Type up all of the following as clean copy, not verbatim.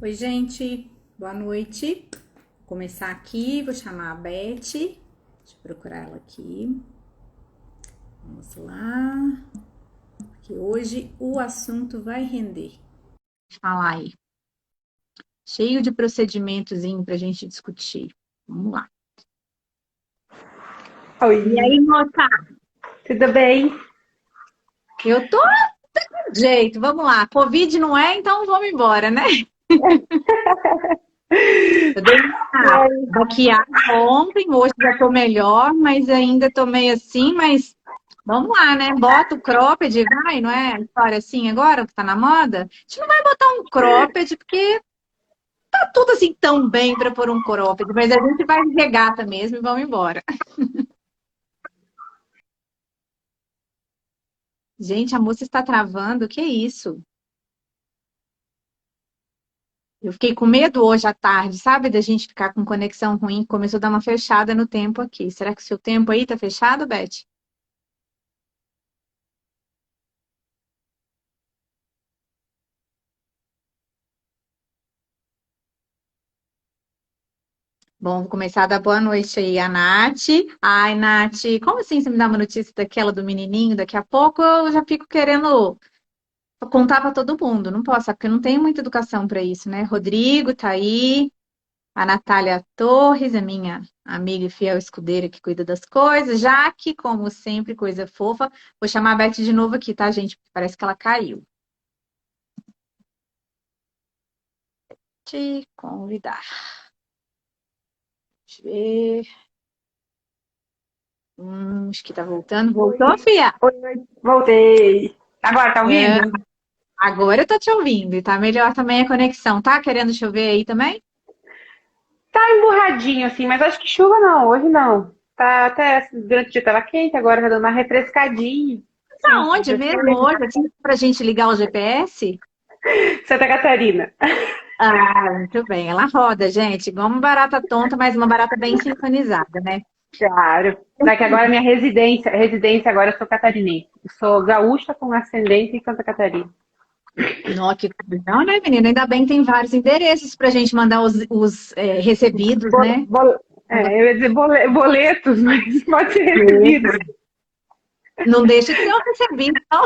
Oi, gente, boa noite. Vou começar aqui, vou chamar a Beth. Deixa eu procurar ela aqui. Vamos lá, que hoje o assunto vai render. Falar aí. Cheio de procedimentozinho pra gente discutir. Vamos lá. E Oi, aí, moça? tudo bem? Eu tô de jeito, vamos lá. Covid não é, então vamos embora, né? Eu dei E uma aí? baqueada ontem, hoje já tô melhor, mas ainda tô meio assim, mas vamos lá, né? Bota o cropped, vai, não é? A história assim agora, que tá na moda. A gente não vai botar um cropped, porque tá tudo assim tão bem pra pôr um cropped, mas a gente vai de regata mesmo e vamos embora. Gente, a moça está travando, que isso? Eu fiquei com medo hoje à tarde, sabe? Da gente ficar com conexão ruim. Começou a dar uma fechada no tempo aqui. Será que o seu tempo aí tá fechado, Beth? Bom, vou começar a dar boa noite aí a Nath. Ai, Nath, como assim você me dá uma notícia daquela do menininho? Daqui a pouco eu já fico querendo contar para todo mundo. Não posso, porque eu não tenho muita educação para isso, né? Rodrigo tá aí, a Natália Torres, a minha amiga e fiel escudeira que cuida das coisas. Jaque, como sempre, coisa fofa. Vou chamar a Beth de novo aqui, tá, gente? Porque parece que ela caiu. Te convidar. Deixa eu ver. Acho que tá voltando. Voltou, Oi, Fia? oi, voltei. Agora tá É, ouvindo? agora eu tô te ouvindo e tá melhor também a conexão. Tá querendo chover aí também? Tá emburradinho assim, mas acho que chuva não, hoje não. Tá até durante o dia tava quente, agora tá dando uma refrescadinha. Tá Sim, onde mesmo refrescadinha. hoje? Assim, pra gente ligar o GPS? Santa Catarina. Ah, muito bem. Ela roda, gente, igual uma barata tonta, mas uma barata bem sintonizada, né? Claro. Daqui agora minha residência agora eu sou catarinense. Eu sou gaúcha com ascendente em Santa Catarina. Nossa, que não, né, menina? Ainda bem que tem vários endereços pra gente mandar os recebidos, Bol, né? bol, eu ia dizer boletos, mas pode ser recebido. Não deixa de ser um recebido, não.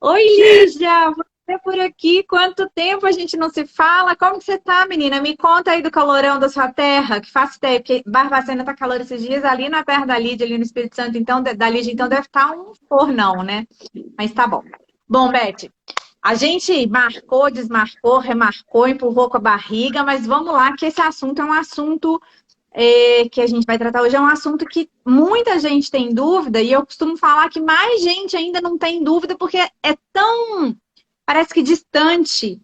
Oi, Lígia, você por aqui? Quanto tempo a gente não se fala? Como que você tá, menina? Me conta aí do calorão da sua terra, que faço ideia, porque Barbacena tá calor esses dias, ali na perto da Lídia, ali no Espírito Santo, então, da Lídia, então deve estar um fornão, né? Mas tá bom. Bom, Beth, a gente marcou, desmarcou, remarcou, empurrou com a barriga, mas vamos lá, que esse assunto é um assunto que a gente vai tratar hoje é um assunto que muita gente tem dúvida, e eu costumo falar que mais gente ainda não tem dúvida, porque é tão, parece que distante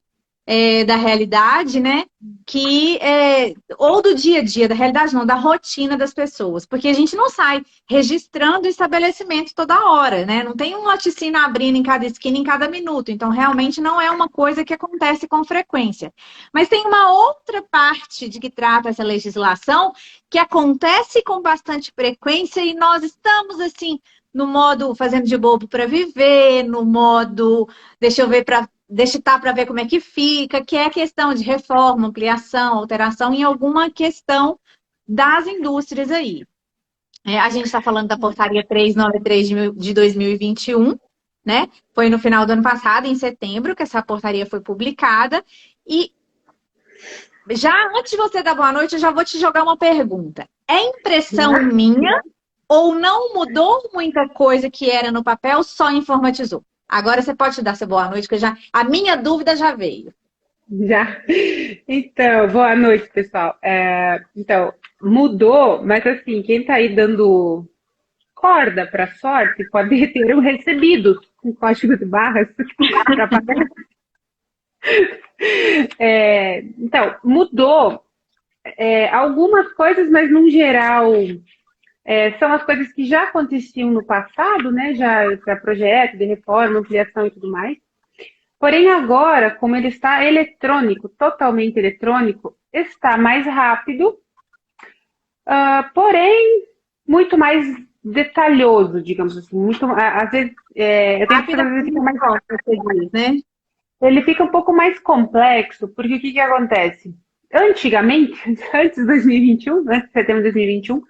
da realidade, né? Ou do dia a dia, da realidade não, da rotina das pessoas, porque a gente não sai registrando o estabelecimento toda hora, né? Não tem um laticínio abrindo em cada esquina, em cada minuto, então realmente não é uma coisa que acontece com frequência. Mas tem uma outra parte de que trata essa legislação que acontece com bastante frequência e nós estamos assim no modo fazendo de bobo para viver, no modo deixa eu ver deixa estar para ver como é que é a questão de reforma, ampliação, alteração em alguma questão das indústrias aí. A gente está falando da portaria 393 de 2021, né? Foi no final do ano passado, em setembro, que essa portaria foi publicada. E já antes de você dar boa noite, eu já vou te jogar uma pergunta. É impressão minha ou não mudou muita coisa que era no papel, só informatizou? Agora você pode dar seu boa noite, que a minha dúvida já veio. Já. Então, boa noite, pessoal. Então, mudou, mas assim, quem tá aí dando corda para sorte pode ter um recebido com código de barras para pagar. Então, mudou algumas coisas, mas no geral são as coisas que já aconteciam no passado, né? Já para projeto de reforma, ampliação e tudo mais. Porém, agora, como ele está eletrônico, totalmente eletrônico, está mais rápido, porém, muito mais detalhoso, digamos assim. Muito, às vezes, eu tenho que Rápida fazer como mais. resposta, você diz, né? ele fica um pouco mais complexo, porque o que que acontece? Antigamente, antes de 2021, né, setembro de 2021,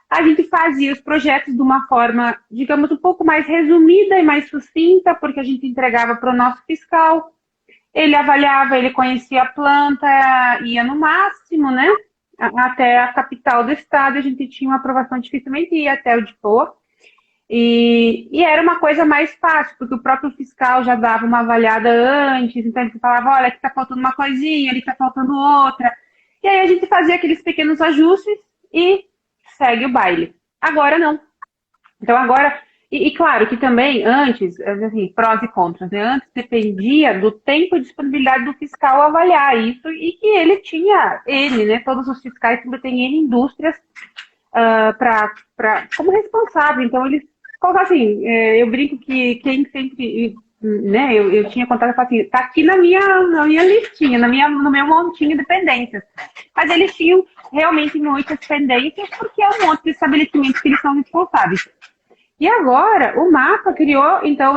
a gente fazia os projetos de uma forma, digamos, um pouco mais resumida e mais sucinta, porque a gente entregava para o nosso fiscal, ele avaliava, ele conhecia a planta, ia no máximo, né? Até a capital do estado, a gente tinha uma aprovação, dificilmente ia até o DIPOA. E era uma coisa mais fácil, porque o próprio fiscal já dava uma avaliada antes, então ele falava, olha, aqui está faltando uma coisinha, ali está faltando outra. E aí a gente fazia aqueles pequenos ajustes e segue o baile. Agora não. Então agora, e claro que também antes, assim, prós e contras, né? Antes dependia do tempo e disponibilidade do fiscal avaliar isso e que ele tinha, né? Todos os fiscais sempre têm N indústrias como responsável. Então eles, assim, eu brinco que quem sempre, né? Eu tinha contato, eu falo assim, tá aqui na minha listinha, no meu montinho de pendências. Mas eles tinham realmente muitas pendências porque é um monte de estabelecimentos que eles são responsáveis. E agora, o MAPA criou, então,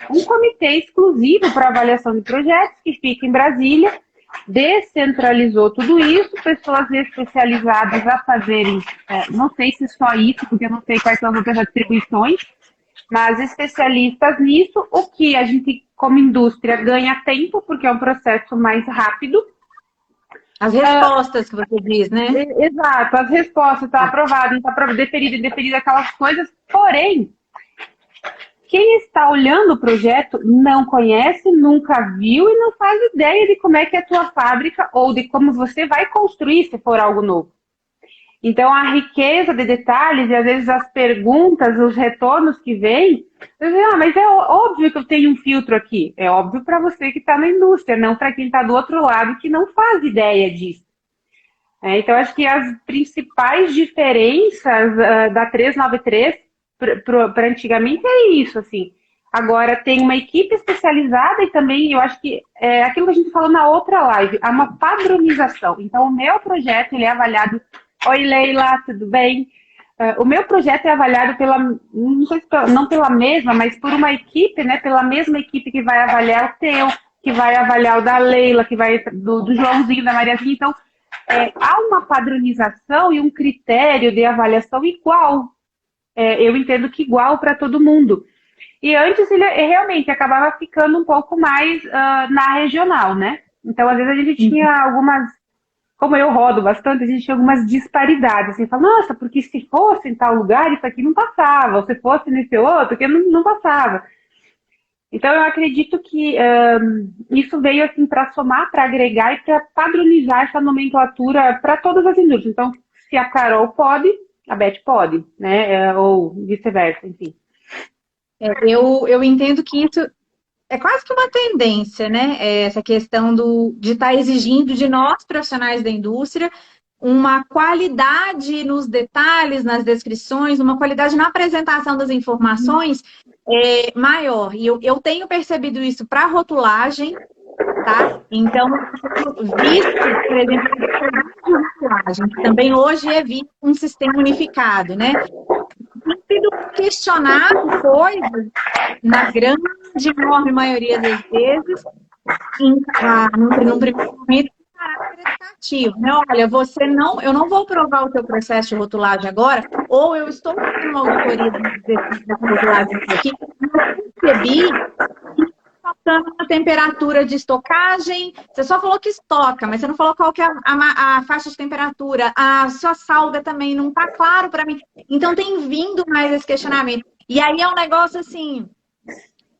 um comitê exclusivo para avaliação de projetos, que fica em Brasília, descentralizou tudo isso, pessoas especializadas a fazerem, não sei se só isso, porque eu não sei quais são as outras atribuições, mas especialistas nisso, o que a gente, como indústria, ganha tempo, porque é um processo mais rápido. As respostas que você diz, né? Exato, as respostas, está aprovado, está aprovado, deferido, aquelas coisas. Porém, quem está olhando o projeto não conhece, nunca viu e não faz ideia de como é que é a tua fábrica ou de como você vai construir se for algo novo. Então, a riqueza de detalhes e, às vezes, as perguntas, os retornos que vêm, mas é óbvio que eu tenho um filtro aqui. É óbvio para você que está na indústria, não para quem está do outro lado que não faz ideia disso. Então, acho que as principais diferenças da 393 para antigamente é isso, assim. Agora, tem uma equipe especializada e também, eu acho que é aquilo que a gente falou na outra live, há uma padronização. Então, o meu projeto, ele é avaliado... Oi, Leila, tudo bem? O meu projeto é avaliado não sei se não pela mesma, mas por uma equipe, né? Pela mesma equipe que vai avaliar o teu, que vai avaliar o da Leila, que vai do Joãozinho, da Mariazinha. Então, há uma padronização e um critério de avaliação igual. Eu entendo que igual para todo mundo. E antes ele realmente acabava ficando um pouco mais na regional, né? Então, às vezes a gente tinha algumas... Como eu rodo bastante, a gente tinha algumas disparidades. Assim, fala, nossa, porque se fosse em tal lugar, isso aqui não passava. Ou se fosse nesse outro, que não passava. Então, eu acredito que isso veio assim, para somar, para agregar e para padronizar essa nomenclatura para todas as indústrias. Então, se a Carol pode, a Beth pode, né? Ou vice-versa, enfim. Eu entendo que isso é quase que uma tendência, né? Essa questão de estar exigindo de nós, profissionais da indústria, uma qualidade nos detalhes, nas descrições, uma qualidade na apresentação das informações maior. E eu tenho percebido isso para rotulagem, tá? Então, visto, por exemplo, a rotulagem, que também hoje é visto um sistema unificado, né? Tem sido questionado coisas, na grande, enorme maioria das vezes, num primeiro momento, em caráter educativo, né? Olha, eu não vou provar o teu processo de rotulagem agora, ou eu estou fazendo uma auditoria dessa rotulagem aqui, eu percebi faltando a temperatura de estocagem. Você só falou que estoca, mas você não falou qual que é a faixa de temperatura. A sua salga também não está claro para mim. Então tem vindo mais esse questionamento. E aí é um negócio assim,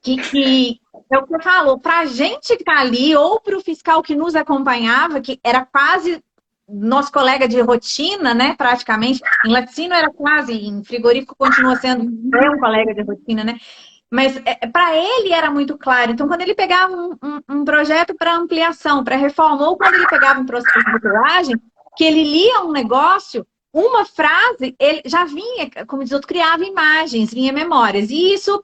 que é o que eu falo, para a gente que está ali, ou para o fiscal que nos acompanhava, que era quase nosso colega de rotina, né, praticamente. Em laticínio era quase, em frigorífico continua sendo um colega de rotina, né? Mas para ele era muito claro. Então, quando ele pegava um projeto para ampliação, para reforma, ou quando ele pegava um processo de rotulagem, que ele lia um negócio, uma frase, ele já vinha, como diz outro, criava imagens, vinha memórias. E isso,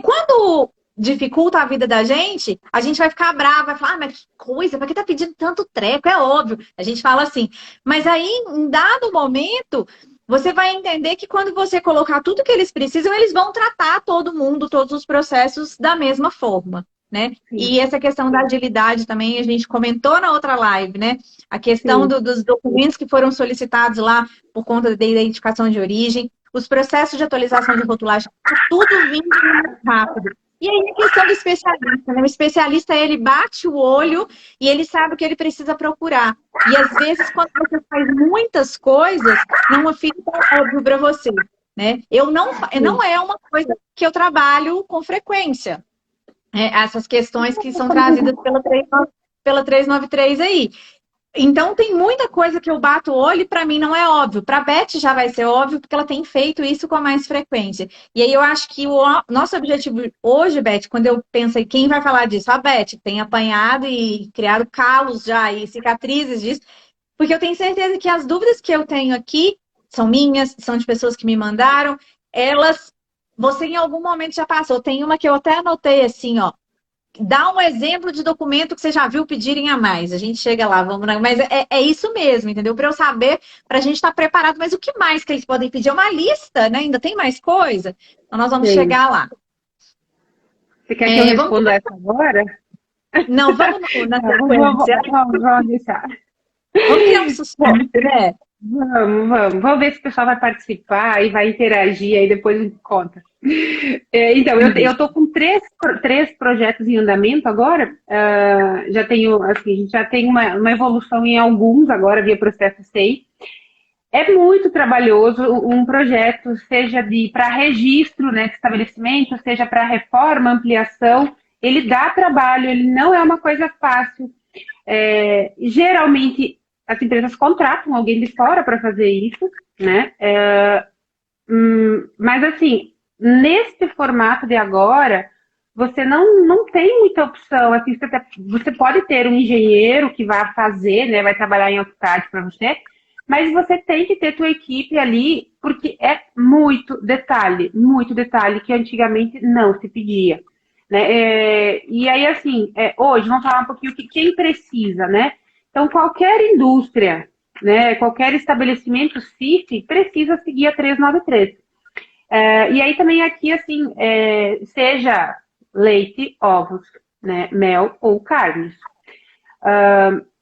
quando dificulta a vida da gente, a gente vai ficar brava, vai falar, mas que coisa, para que tá pedindo tanto treco? É óbvio, a gente fala assim. Mas aí, em dado momento... você vai entender que quando você colocar tudo que eles precisam, eles vão tratar todo mundo, todos os processos da mesma forma, né? Sim, E essa questão da agilidade também, a gente comentou na outra live, né? A questão sim, dos documentos que foram solicitados lá por conta da identificação de origem, os processos de atualização de rotulagem, tudo vindo mais rápido. E aí a questão do especialista, né? O especialista, ele bate o olho e ele sabe o que ele precisa procurar. E às vezes, quando você faz muitas coisas, não fica óbvio para você, né? Não sim. é uma coisa que eu trabalho com frequência, né? Essas questões que são trazidas pela 393 aí. Então, tem muita coisa que eu bato o olho e para mim não é óbvio. Para a Beth já vai ser óbvio, porque ela tem feito isso com mais frequência. E aí eu acho que o nosso objetivo hoje, Beth, quando eu penso em quem vai falar disso, a Beth tem apanhado e criado calos já e cicatrizes disso, porque eu tenho certeza que as dúvidas que eu tenho aqui são minhas, são de pessoas que me mandaram, elas, você em algum momento já passou. Tem uma que eu até anotei assim, ó. Dá um exemplo de documento que você já viu pedirem a mais. A gente chega lá, vamos, mas é isso mesmo, entendeu? Para eu saber, para a gente estar preparado. Mas o que mais que eles podem pedir? É uma lista, né? Ainda tem mais coisa. Então nós vamos Sim. chegar lá. Você quer que eu Vamos responda essa começar. agora? Não, vamos na Não, vamos, sequência. vamos deixar. Vamos criar um suspense, né? Vamos ver se o pessoal vai participar e vai interagir, aí depois a gente conta. Então, eu estou com três projetos em andamento agora. Já tenho, assim, a gente já tem uma evolução em alguns agora via processo SEI. É muito trabalhoso um projeto, seja para registro, né, de estabelecimento, seja para reforma, ampliação. Ele dá trabalho, ele não é uma coisa fácil. Geralmente as empresas contratam alguém de fora para fazer isso, né? Mas assim, nesse formato de agora, você não tem muita opção. Assim, você pode ter um engenheiro que vai fazer, né? Vai trabalhar em AutoCAD para você, mas você tem que ter tua equipe ali, porque é muito detalhe que antigamente não se pedia. Né? E aí, assim, hoje, vamos falar um pouquinho o que quem precisa, né? Então, qualquer indústria, né, qualquer estabelecimento CIF precisa seguir a 393. E aí também aqui, assim, seja leite, ovos, né, mel ou carnes.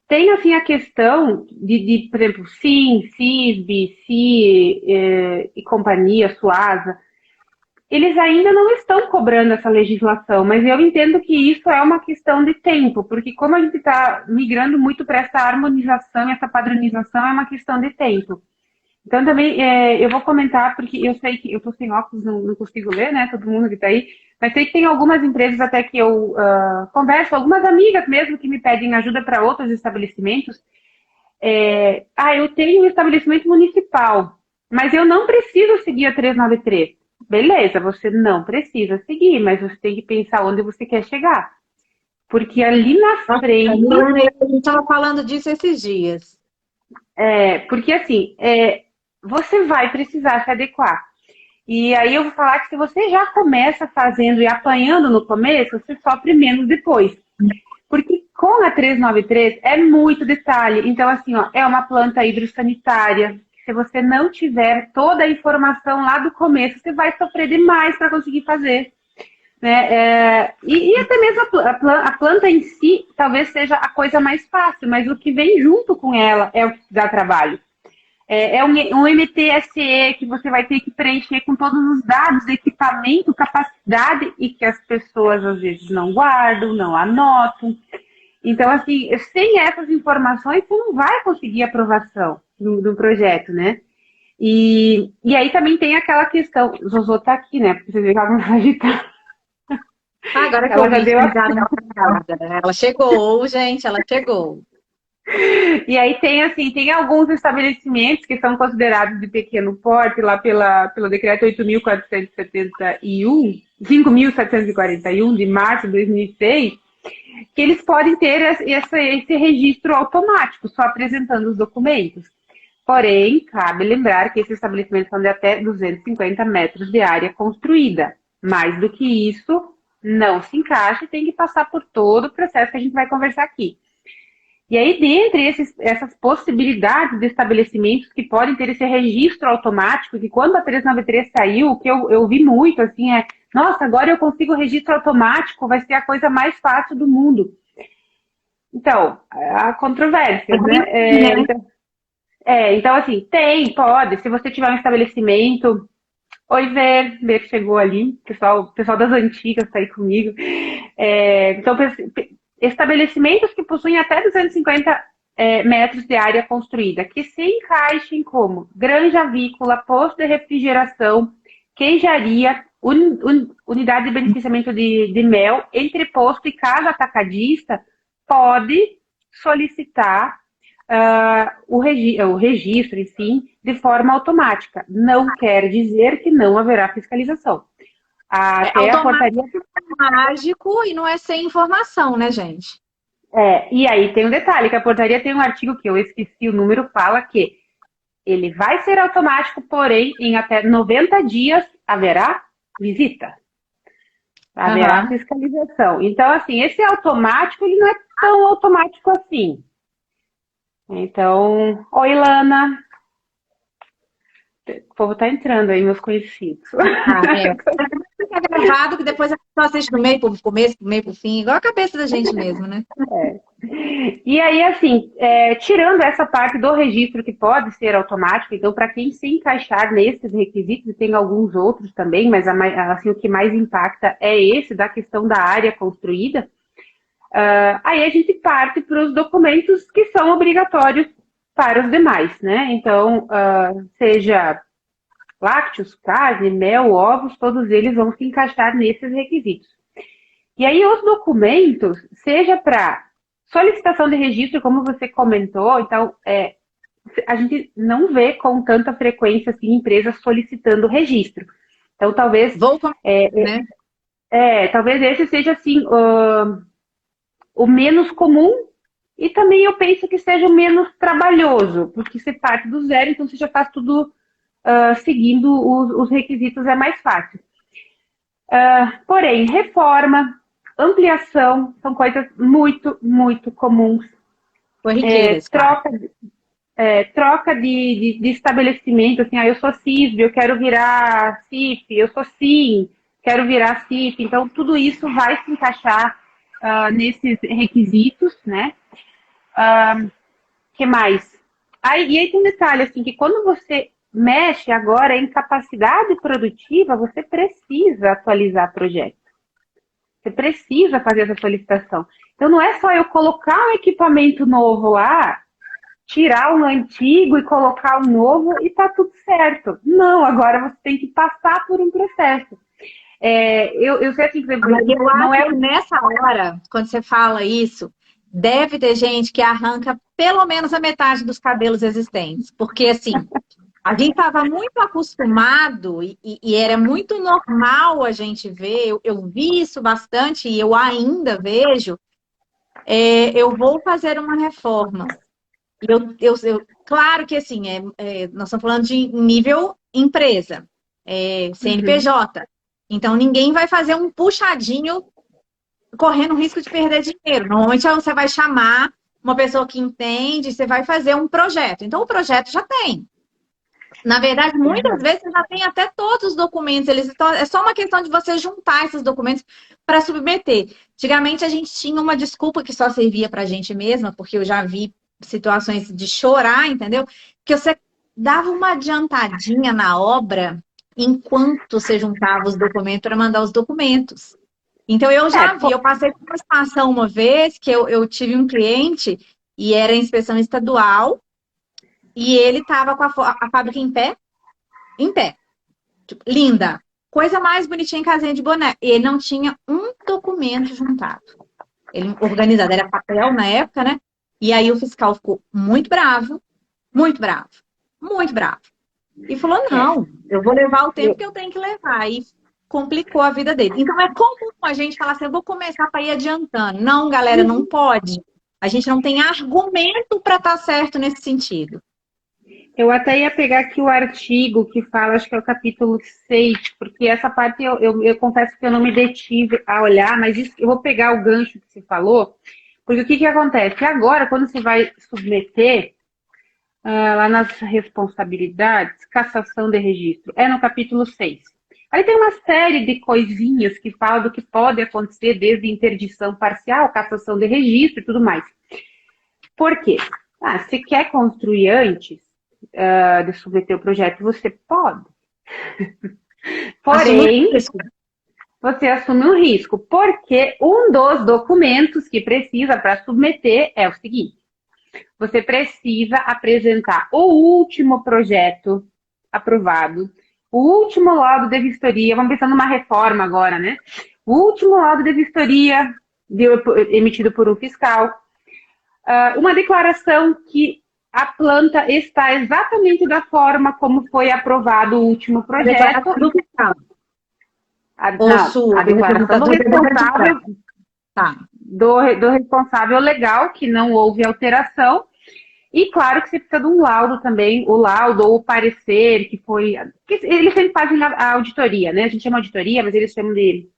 Tem, assim, a questão por exemplo, SIM, CISB, CI e companhia, Suasa, eles ainda não estão cobrando essa legislação, mas eu entendo que isso é uma questão de tempo, porque como a gente está migrando muito para essa harmonização, essa padronização, é uma questão de tempo. Então também eu vou comentar, porque eu sei que eu estou sem óculos, não consigo ler, né? Todo mundo que está aí, mas sei que tem algumas empresas até que eu converso, algumas amigas mesmo que me pedem ajuda para outros estabelecimentos. Eu tenho um estabelecimento municipal, mas eu não preciso seguir a 393. Beleza, você não precisa seguir, mas você tem que pensar onde você quer chegar. Porque ali na Nossa, frente. a gente estava falando disso esses dias. Porque assim, você vai precisar se adequar. E aí eu vou falar que se você já começa fazendo e apanhando no começo, você sofre menos depois. Porque com a 393 é muito detalhe. Então, assim, ó, é uma planta hidrossanitária. Se você não tiver toda a informação lá do começo, você vai sofrer demais para conseguir fazer. Né? E até mesmo a planta em si talvez seja a coisa mais fácil, mas o que vem junto com ela é o que dá trabalho. Um MTSE que você vai ter que preencher com todos os dados, equipamento, capacidade, e que as pessoas às vezes não guardam, não anotam. Então, assim, sem essas informações, você não vai conseguir aprovação do projeto, né? E aí também tem aquela questão, Zozô tá aqui, né? Porque vocês viram que ela não vai agitar. Agora que eu Ela já vi que deu a... pegaram na casa. Ela chegou, gente, ela chegou. E aí tem, assim, tem alguns estabelecimentos que são considerados de pequeno porte, lá pelo decreto 8.471, 5.741, de março de 2006, que eles podem ter esse registro automático, só apresentando os documentos. Porém, cabe lembrar que esses estabelecimentos são de até 250 metros de área construída. Mais do que isso, não se encaixa e tem que passar por todo o processo que a gente vai conversar aqui. E aí, dentre essas possibilidades de estabelecimentos que podem ter esse registro automático, que quando a 393 saiu, o que eu vi muito, assim, nossa, agora eu consigo registro automático, vai ser a coisa mais fácil do mundo. Então, há controvérsias, né? Então, assim, pode, se você tiver um estabelecimento... Oi, Ver que chegou ali, pessoal das antigas está aí comigo. Então, estabelecimentos que possuem até 250 metros de área construída, que se encaixem como granja avícola, posto de refrigeração, queijaria, unidade de beneficiamento de mel, entreposto e casa atacadista, pode solicitar o registro, enfim, de forma automática. Não quer dizer que não haverá fiscalização. Até a portaria mágico e não é sem informação, né, gente? E aí tem um detalhe, que a portaria tem um artigo que eu esqueci o número, fala que ele vai ser automático, porém, em até 90 dias haverá visita. Haverá fiscalização. Então, assim, esse automático, ele não é tão automático assim. Então, oi, Lana. O povo tá entrando aí, meus conhecidos. Fica gravado que depois a pessoa assiste do meio pro começo, do meio pro fim, igual a cabeça da gente mesmo, né? E aí, assim, tirando essa parte do registro que pode ser automático, então, para quem se encaixar nesses requisitos, e tem alguns outros também, mas assim, o que mais impacta é esse, da questão da área construída, aí a gente parte para os documentos que são obrigatórios para os demais, né? Então, seja lácteos, carne, mel, ovos, todos eles vão se encaixar nesses requisitos. E aí, os documentos, seja para solicitação de registro, como você comentou, então, a gente não vê com tanta frequência, assim, empresas solicitando registro. Então, talvez... talvez esse seja, assim, o menos comum, e também eu penso que seja o menos trabalhoso, porque você parte do zero, então você já faz tudo seguindo os requisitos, é mais fácil. Porém, reforma, ampliação, são coisas muito, muito comuns. Troca de estabelecimento, assim, eu sou CISB, eu quero virar CIF, eu sou CIM, quero virar CIF, então tudo isso vai se encaixar nesses requisitos, né? Que mais? E aí tem um detalhe, assim, que quando você mexe agora em capacidade produtiva, você precisa atualizar projeto. Você precisa fazer essa solicitação. Então, não é só eu colocar um equipamento novo lá, tirar um antigo e colocar um novo e tá tudo certo. Não, agora você tem que passar por um processo. Eu sei assim, por exemplo, que nessa hora, quando você fala isso, deve ter gente que arranca pelo menos a metade dos cabelos existentes. Porque, assim, a gente estava muito acostumado e era muito normal a gente ver, eu vi isso bastante e eu ainda vejo, eu vou fazer uma reforma. Claro que, assim, nós estamos falando de nível empresa, CNPJ. Então, ninguém vai fazer um puxadinho correndo risco de perder dinheiro. Normalmente, você vai chamar uma pessoa que entende, você vai fazer um projeto. Então, o projeto já tem. Na verdade, muitas vezes você já tem até todos os documentos. É só uma questão de você juntar esses documentos para submeter. Antigamente, a gente tinha uma desculpa que só servia para a gente mesma, porque eu já vi situações de chorar, entendeu? Que você dava uma adiantadinha na obra enquanto você juntava os documentos para mandar os documentos. Então, eu já vi, eu passei por uma situação uma vez que eu tive um cliente e era inspeção estadual e ele estava com a fábrica em pé. Tipo, linda. Coisa mais bonitinha em casinha de boné. E ele não tinha um documento juntado. Ele organizado, era papel na época, né? E aí o fiscal ficou muito bravo, muito bravo, muito bravo. E falou, não, eu vou levar o tempo que eu tenho que levar. E complicou a vida dele. Então é comum a gente falar assim, eu vou começar para ir adiantando. Não, galera, não pode. A gente não tem argumento para estar certo nesse sentido. Eu até ia pegar aqui o artigo que fala, acho que é o capítulo 6, porque essa parte eu confesso que eu não me detive a olhar, mas isso, eu vou pegar o gancho que você falou, Porque o que que acontece? Agora, quando você vai submeter lá nas responsabilidades, cassação de registro, é no capítulo 6. Aí tem uma série de coisinhas que falam do que pode acontecer desde interdição parcial, cassação de registro e tudo mais. Por quê? Se quer construir antes de submeter o projeto, você pode. Porém, você assume um risco, porque um dos documentos que precisa para submeter é o seguinte: você precisa apresentar o último projeto aprovado, o último laudo de vistoria, vamos pensar numa reforma agora, né? O último laudo de vistoria emitido por um fiscal, uma declaração que a planta está exatamente da forma como foi aprovado o último projeto. Do fiscal. A declaração do responsável, do responsável legal, que não houve alteração. E claro que você precisa de um laudo também, o laudo ou o parecer, que foi... Eles sempre fazem a auditoria, né? A gente chama auditoria, mas eles chamam de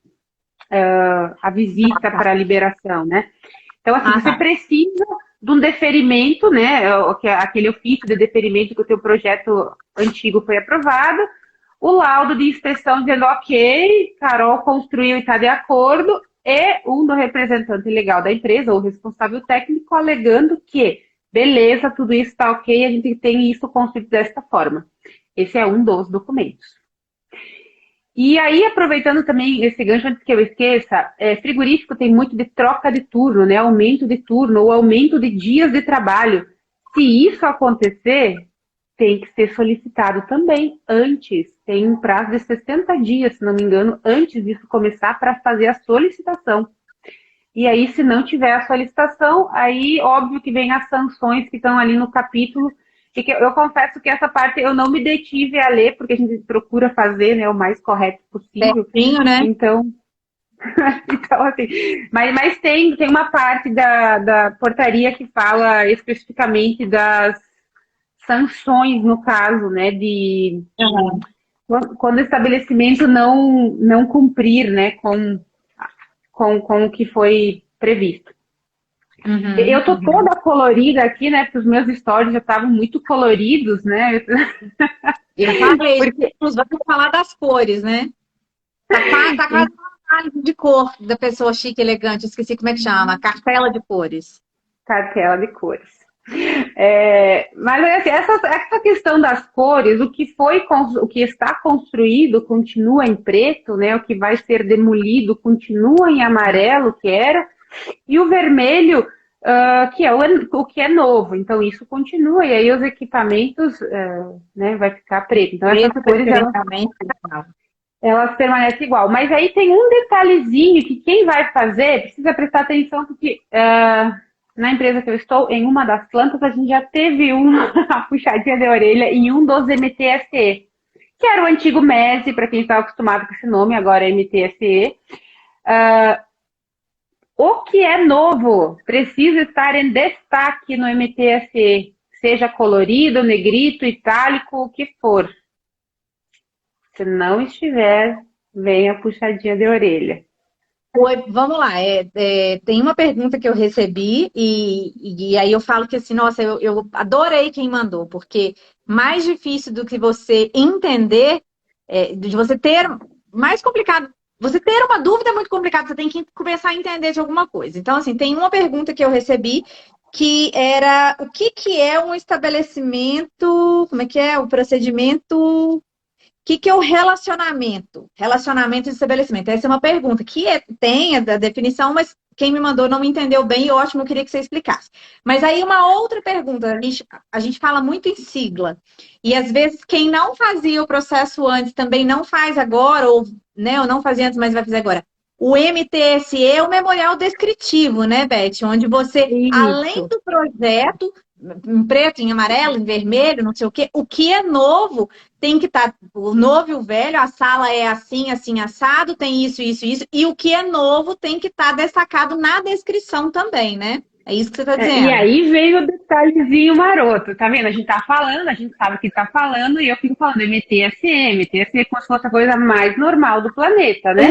a visita para a liberação, né? Então, assim, você precisa de um deferimento, né? Que é aquele ofício de deferimento que o teu projeto antigo foi aprovado, o laudo de inspeção dizendo, ok, Carol construiu e está de acordo, e um do representante legal da empresa, ou responsável técnico, alegando que, beleza, tudo isso está ok, a gente tem isso construído desta forma. Esse é um dos documentos. E aí, aproveitando também esse gancho, antes que eu esqueça, frigorífico tem muito de troca de turno, né? Aumento de turno ou aumento de dias de trabalho. Se isso acontecer, tem que ser solicitado também antes. Tem um prazo de 60 dias, se não me engano, antes disso começar para fazer a solicitação. E aí, se não tiver a solicitação, aí óbvio que vem as sanções que estão ali no capítulo. E que eu confesso que essa parte eu não me detive a ler, porque a gente procura fazer, né, o mais correto possível. Certinho, né? Então, assim, mas tem uma parte da portaria que fala especificamente das sanções, no caso, né, de quando o estabelecimento não cumprir, né, com o que foi previsto. Eu tô toda colorida aqui, né, porque os meus stories já estavam muito coloridos, né? Eu falei, porque vamos falar das cores, né? Tá quase uma análise de cor da pessoa chique, elegante, esqueci como é que chama, cartela de cores. Cartela de cores. Mas assim, essa questão das cores, o que está construído continua em preto, né? O que vai ser demolido continua em amarelo, que era, e o vermelho, que é o que é novo. Então isso continua, e aí os equipamentos, né, vai ficar preto. Então essas cores elas permanecem igual. Mas aí tem um detalhezinho que quem vai fazer precisa prestar atenção, porque na empresa que eu estou, em uma das plantas, a gente já teve uma puxadinha de orelha em um dos MTSE, que era o antigo MESE, para quem está acostumado com esse nome, agora é MTSE. O que é novo precisa estar em destaque no MTSE, seja colorido, negrito, itálico, o que for. Se não estiver, venha a puxadinha de orelha. Oi, vamos lá, tem uma pergunta que eu recebi e aí eu falo que assim, nossa, eu adorei quem mandou, porque mais difícil do que você entender, de você ter, mais complicado, você ter uma dúvida é muito complicado, você tem que começar a entender de alguma coisa. Então, assim, tem uma pergunta que eu recebi que era, o que é um estabelecimento, como é que é o procedimento... O que é o relacionamento? Relacionamento de estabelecimento. Essa é uma pergunta que tem a definição, mas quem me mandou não me entendeu bem e ótimo, eu queria que você explicasse. Mas aí uma outra pergunta, a gente fala muito em sigla, e às vezes quem não fazia o processo antes também não faz agora, ou não fazia antes, mas vai fazer agora. O MTSE é o memorial descritivo, né, Beth? Onde você, além do projeto, em preto, em amarelo, em vermelho, não sei o que é novo tem que estar, o novo e o velho, a sala é assim, assim, assado, tem isso, isso, isso, e o que é novo tem que estar destacado na descrição também, né? É isso que você está dizendo. E aí veio o detalhezinho maroto, tá vendo? A gente tá falando, a gente sabe o que tá falando, e eu fico falando MTSE como se fosse a coisa mais normal do planeta, né?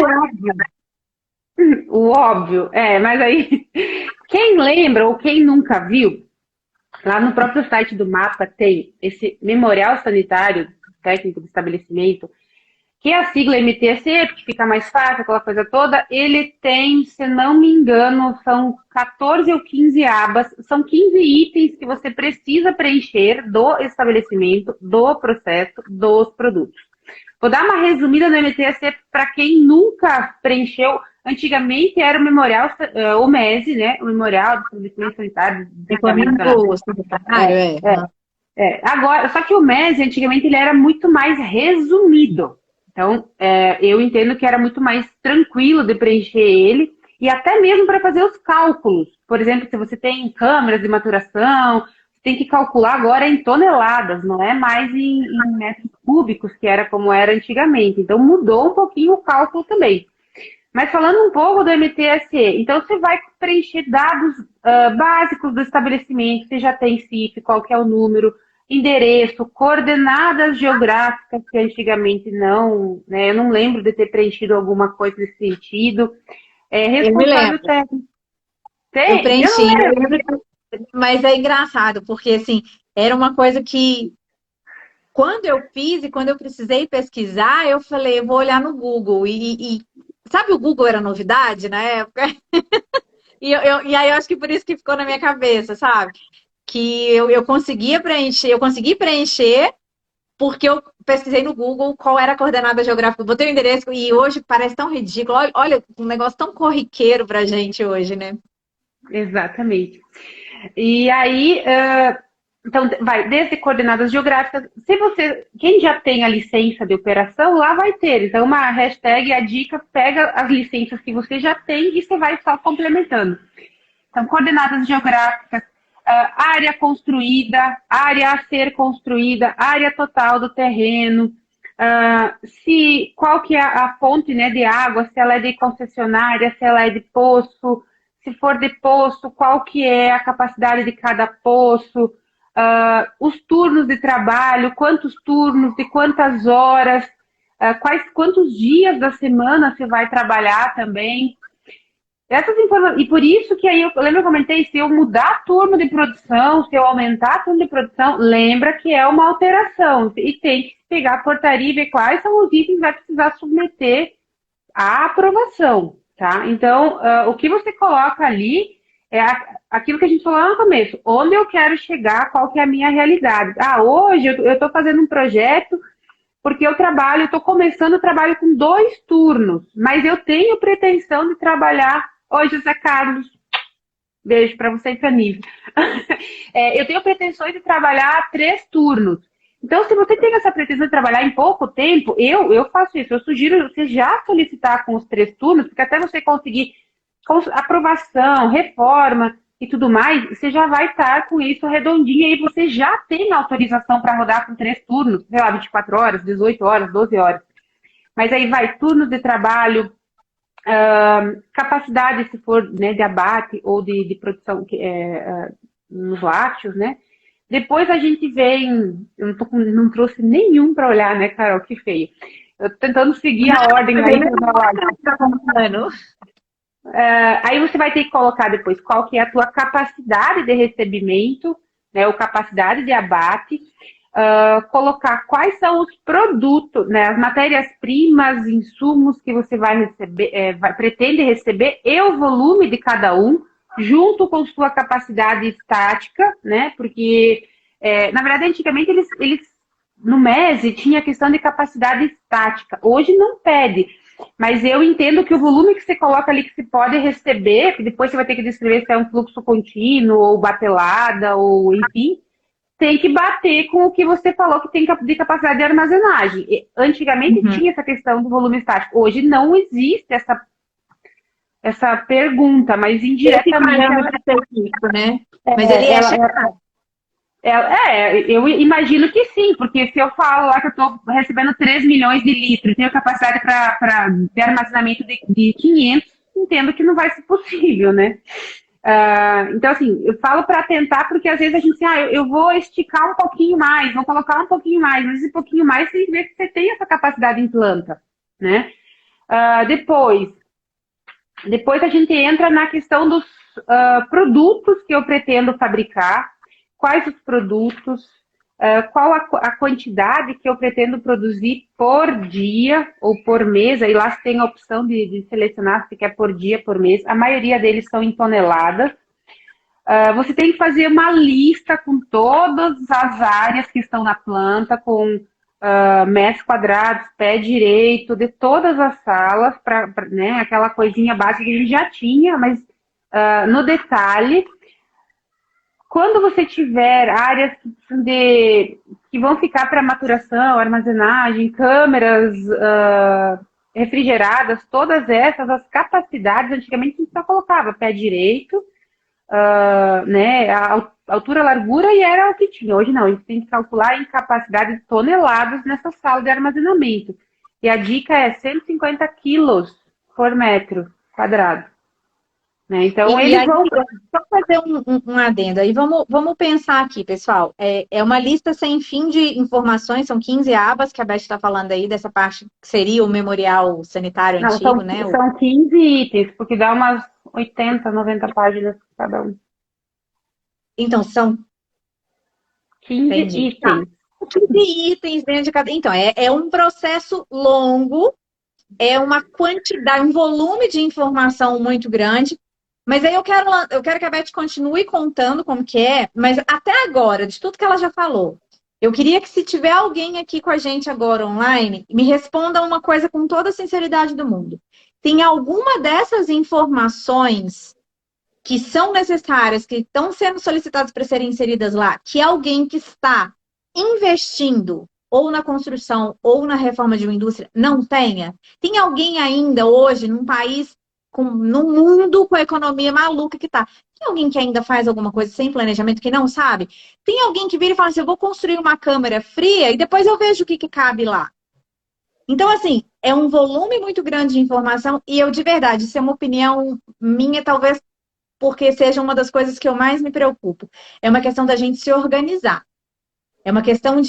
O óbvio, mas aí, Quem lembra ou quem nunca viu, lá no próprio site do mapa tem esse memorial sanitário técnico do estabelecimento, que é a sigla MTSE, porque fica mais fácil, aquela coisa toda. Ele tem, se não me engano, são 14 ou 15 abas, são 15 itens que você precisa preencher do estabelecimento, do processo, dos produtos. Vou dar uma resumida no MTSE para quem nunca preencheu. Antigamente era o memorial, o MESE, né? O Memorial do Estabelecimento Sanitário. Agora, só que o MESE, antigamente, ele era muito mais resumido. Então, eu entendo que era muito mais tranquilo de preencher ele, e até mesmo para fazer os cálculos. Por exemplo, se você tem câmeras de maturação, você tem que calcular agora em toneladas, não é mais em metros cúbicos, que era como era antigamente. Então, mudou um pouquinho o cálculo também. Mas falando um pouco do MTSE, então você vai preencher dados básicos do estabelecimento, você já tem CIF, qual que é o número, endereço, coordenadas geográficas, que antigamente não, né, eu não lembro de ter preenchido alguma coisa nesse sentido. Responsável técnico. Eu preenchi, mas é engraçado, porque assim, era uma coisa que quando eu fiz e quando eu precisei pesquisar, eu falei, eu vou olhar no Google. E sabe, o Google era novidade na época? E aí eu acho que por isso que ficou na minha cabeça, sabe? Que eu conseguia preencher, eu consegui preencher porque eu pesquisei no Google qual era a coordenada geográfica. Eu botei o endereço e hoje parece tão ridículo. Olha, um negócio tão corriqueiro pra gente hoje, né? Exatamente. E aí, então, vai desde coordenadas geográficas. Se você, quem já tem a licença de operação, lá vai ter. Então, uma hashtag, a dica, pega as licenças que você já tem e você vai só complementando. Então, coordenadas geográficas, área construída, área a ser construída, área total do terreno, qual que é a fonte, né, de água, se ela é de concessionária, se ela é de poço, se for de poço, qual que é a capacidade de cada poço, os turnos de trabalho, quantos turnos, de quantas horas, quantos dias da semana você vai trabalhar também. Essas informações, e por isso que aí eu lembro que eu comentei, se eu mudar a turma de produção, se eu aumentar a turma de produção, lembra que é uma alteração. E tem que pegar a portaria e ver quais são os itens que vai precisar submeter à aprovação, tá? Então, o que você coloca ali é aquilo que a gente falou lá no começo. Onde eu quero chegar, qual que é a minha realidade. Hoje eu estou fazendo um projeto porque eu estou começando o trabalho com 2 turnos, mas eu tenho pretensão de trabalhar. Oi, José Carlos. Beijo para você e para a Nive. Eu tenho pretensões de trabalhar 3 turnos. Então, se você tem essa pretensão de trabalhar em pouco tempo, eu faço isso. Eu sugiro você já solicitar com os 3 turnos, porque até você conseguir aprovação, reforma e tudo mais, você já vai estar com isso redondinho e você já tem autorização para rodar com 3 turnos, sei lá, 24 horas, 18 horas, 12 horas. Mas aí vai turnos de trabalho, capacidade, se for, né, de abate ou de produção nos lácteos, né? Depois a gente vem, eu não trouxe nenhum para olhar, né, Carol? Que feio. Eu tô tentando seguir a ordem aí. Aí você vai ter que colocar depois qual que é a tua capacidade de recebimento, né, ou capacidade de abate, colocar quais são os produtos, né, as matérias-primas, insumos que você vai receber, pretende receber e o volume de cada um, junto com sua capacidade estática, né, porque, na verdade, antigamente eles no MESE tinha a questão de capacidade estática, hoje não pede. Mas eu entendo que o volume que você coloca ali que você pode receber, que depois você vai ter que descrever se é um fluxo contínuo, ou batelada, ou enfim, tem que bater com o que você falou que tem de capacidade de armazenagem. Antigamente tinha essa questão do volume estático. Hoje não existe essa pergunta, mas indiretamente ela isso, né? Mas ele eu imagino que sim, porque se eu falo lá que eu estou recebendo 3 milhões de litros, tenho capacidade de armazenamento de 500, entendo que não vai ser possível, né? Então, assim, eu falo para tentar, porque às vezes a gente assim, eu vou esticar um pouquinho mais, vou colocar um pouquinho mais, mas esse pouquinho mais tem que ver que você tem essa capacidade em planta, né? Depois a gente entra na questão dos produtos que eu pretendo fabricar, quais os produtos, qual a quantidade que eu pretendo produzir por dia ou por mês. Aí lá você tem a opção de selecionar se quer por dia, por mês. A maioria deles são em toneladas. Você tem que fazer uma lista com todas as áreas que estão na planta, com metros quadrados, pé direito, de todas as salas, né, aquela coisinha básica que a gente já tinha, mas no detalhe. Quando você tiver áreas que vão ficar para maturação, armazenagem, câmeras refrigeradas, todas essas, as capacidades, antigamente a gente só colocava pé direito, né, a altura, a largura e era o que tinha. Hoje não, a gente tem que calcular em capacidade de toneladas nessa sala de armazenamento. E a dica é 150 quilos por metro quadrado. Né? Então, eles aí, vão... só fazer um adendo aí, vamos pensar aqui, pessoal. É uma lista sem fim de informações, são 15 abas que a Beth está falando aí, dessa parte que seria o memorial sanitário Não, antigo, né? são 15 itens, porque dá umas 80, 90 páginas cada um. Então, são 15 Entendi. Tá. itens. 15 itens dentro de cada. Então, é um processo longo, é uma quantidade, um volume de informação muito grande. Mas aí eu quero que a Beth continue contando como que é, mas até agora, de tudo que ela já falou, eu queria que se tiver alguém aqui com a gente agora online, me responda uma coisa com toda a sinceridade do mundo. Tem alguma dessas informações que são necessárias, que estão sendo solicitadas para serem inseridas lá, que alguém que está investindo ou na construção ou na reforma de uma indústria não tenha? Tem alguém ainda hoje num país, num mundo com a economia maluca que tá? Tem alguém que ainda faz alguma coisa sem planejamento que não sabe? Tem alguém que vira e fala assim, eu vou construir uma câmara fria e depois eu vejo o que cabe lá. Então, assim, é um volume muito grande de informação e eu, de verdade, isso é uma opinião minha, talvez porque seja uma das coisas que eu mais me preocupo. É uma questão da gente se organizar. É uma questão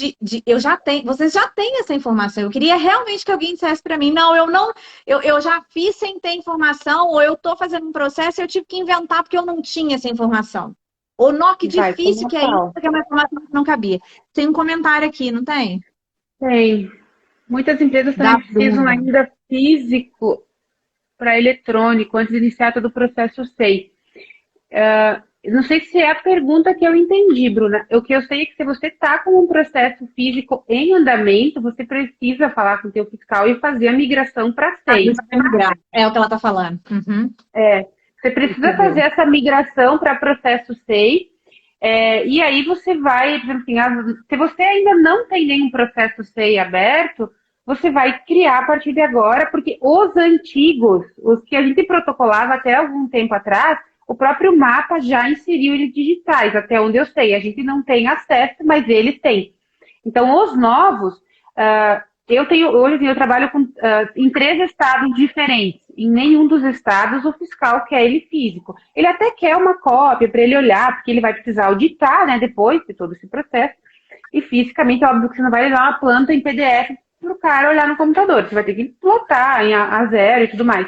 eu já tenho, vocês já têm essa informação. Eu queria realmente que alguém dissesse para mim, não, eu já fiz sem ter informação, ou eu estou fazendo um processo e eu tive que inventar porque eu não tinha essa informação. Ou não, que difícil que é isso, porque é uma informação que não cabia. Tem um comentário aqui, não tem? Tem. Muitas empresas Da também precisam Bruna. ainda físico para eletrônico, antes de iniciar todo o processo SEI. Não sei se é a pergunta que eu entendi, Bruna. O que eu sei é que se você está com um processo físico em andamento, você precisa falar com o teu fiscal e fazer a migração para SEI. É o que ela está falando. Uhum. Você precisa fazer essa migração para processo SEI. E aí você vai, por exemplo, assim, se você ainda não tem nenhum processo SEI aberto, você vai criar a partir de agora, porque os antigos, os que a gente protocolava até algum tempo atrás, o próprio mapa já inseriu eles digitais, até onde eu sei. A gente não tem acesso, mas eles têm. Então, os novos, hoje eu trabalho em 3 estados diferentes. Em nenhum dos estados o fiscal quer ele físico. Ele até quer uma cópia para ele olhar, porque ele vai precisar auditar, né, depois de todo esse processo. E fisicamente, óbvio que você não vai levar uma planta em PDF para o cara olhar no computador. Você vai ter que plotar em A0 e tudo mais.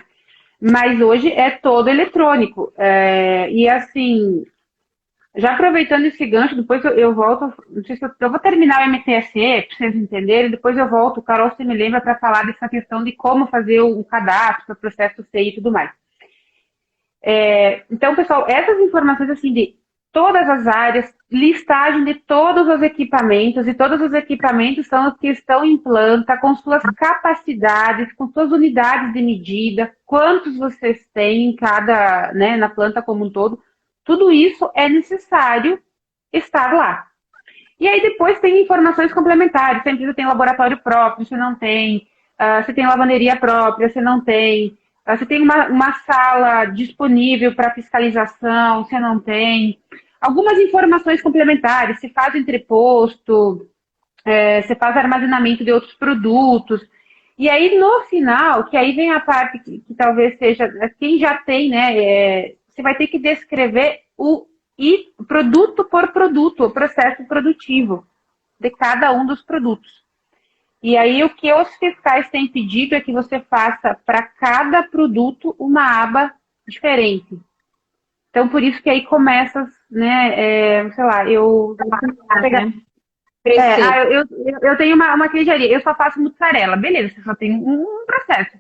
Mas hoje é todo eletrônico. E assim, já aproveitando esse gancho, depois eu volto, não sei se eu vou terminar o MTSE, para vocês entenderem, depois eu volto, Carol, você me lembra para falar dessa questão de como fazer o cadastro, o processo SEI e tudo mais. Então, pessoal, essas informações assim de todas as áreas, listagem de todos os equipamentos, e todos os equipamentos são os que estão em planta, com suas capacidades, com suas unidades de medida, quantos vocês têm em cada, né, na planta como um todo. Tudo isso é necessário estar lá. E aí depois tem informações complementares. Se a empresa tem laboratório próprio, se não tem. Se tem lavanderia própria, se não tem. Se tem uma sala disponível para fiscalização, se não tem. Algumas informações complementares. Se faz entreposto, se faz armazenamento de outros produtos. E aí no final, que aí vem a parte que talvez seja. Quem já tem, né? Você vai ter que descrever produto por produto, o processo produtivo de cada um dos produtos. E aí o que os fiscais têm pedido é que você faça para cada produto uma aba diferente. Então, por isso que aí começa, né, sei lá, eu pegar, Né? Crescer. eu tenho uma queijaria, eu só faço mussarela, beleza, você só tem um processo.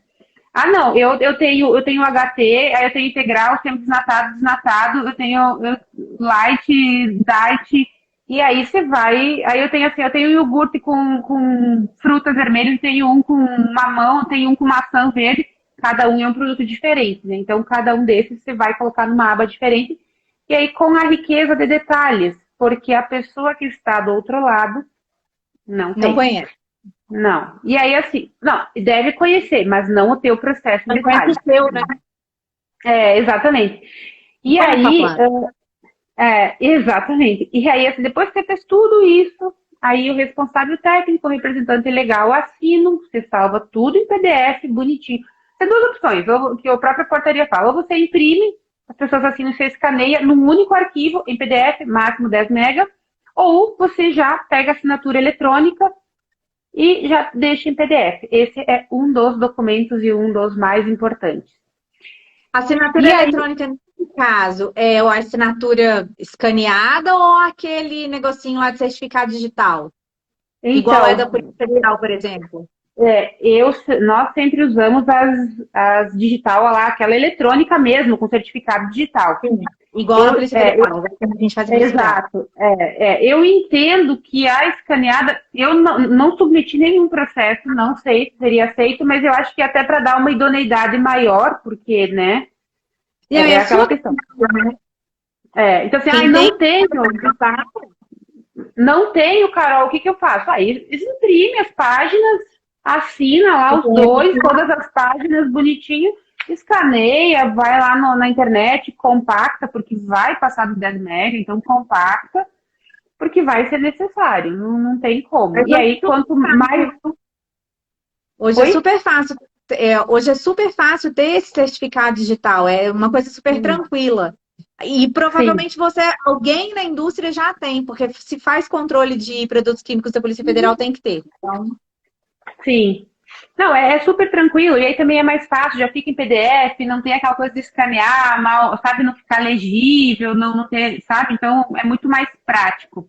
Ah, não, eu tenho HT, aí eu tenho integral, eu tenho desnatado, eu tenho light, diet, e aí você vai, aí eu tenho assim, eu tenho iogurte com frutas vermelhas, tenho um com mamão, tenho um com maçã verde, cada um é um produto diferente, né? Então cada um desses você vai colocar numa aba diferente, e aí com a riqueza de detalhes, porque a pessoa que está do outro lado não Não tem. conhece. Não. E aí, assim, não, deve conhecer, mas não o teu processo em Não conhece o detalhes. seu, né? Exatamente. Não E conhece a aí, planta. exatamente. E aí, assim, depois que você fez tudo isso, aí o responsável técnico, o representante legal assinam, você salva tudo em PDF, bonitinho. Tem duas opções, ou, que a própria portaria fala, ou você imprime, as pessoas assinam, você escaneia num único arquivo, em PDF, máximo 10 MB, ou você já pega a assinatura eletrônica e já deixa em PDF. Esse é um dos documentos e um dos mais importantes. Assinatura E aí, eletrônica, nesse caso, é a assinatura escaneada ou aquele negocinho lá de certificado digital? Igual é da então, Polícia Federal, por exemplo. nós sempre usamos as digital lá, aquela eletrônica mesmo, com certificado digital. Sim. Igual na Eu, Polícia Federal, a gente faz investigar. exato. Eu entendo que a escaneada, eu não submeti nenhum processo, não sei se seria aceito, mas eu acho que até para dar uma idoneidade maior, porque, né, E aí, é é aquela sua, questão. né? Então, assim, Quem tem não tenho. Não tenho, Carol, o que que eu faço? Aí imprime as páginas, assina lá os dois, todas as páginas bonitinho, escaneia, vai lá na internet, compacta, porque vai passar do 10 mega, então compacta, porque vai ser necessário, não tem como. E aí, quanto mais. hoje é Oi? super fácil. Hoje é super fácil ter esse certificado digital. É uma coisa super tranquila. E Sim. provavelmente alguém na indústria já tem, porque se faz controle de produtos químicos da Polícia Federal, tem que ter. Então, Sim. Não, é super tranquilo, e aí também é mais fácil, já fica em PDF, não tem aquela coisa de escanear, mal, sabe, não ficar legível, não ter, sabe? Então é muito mais prático.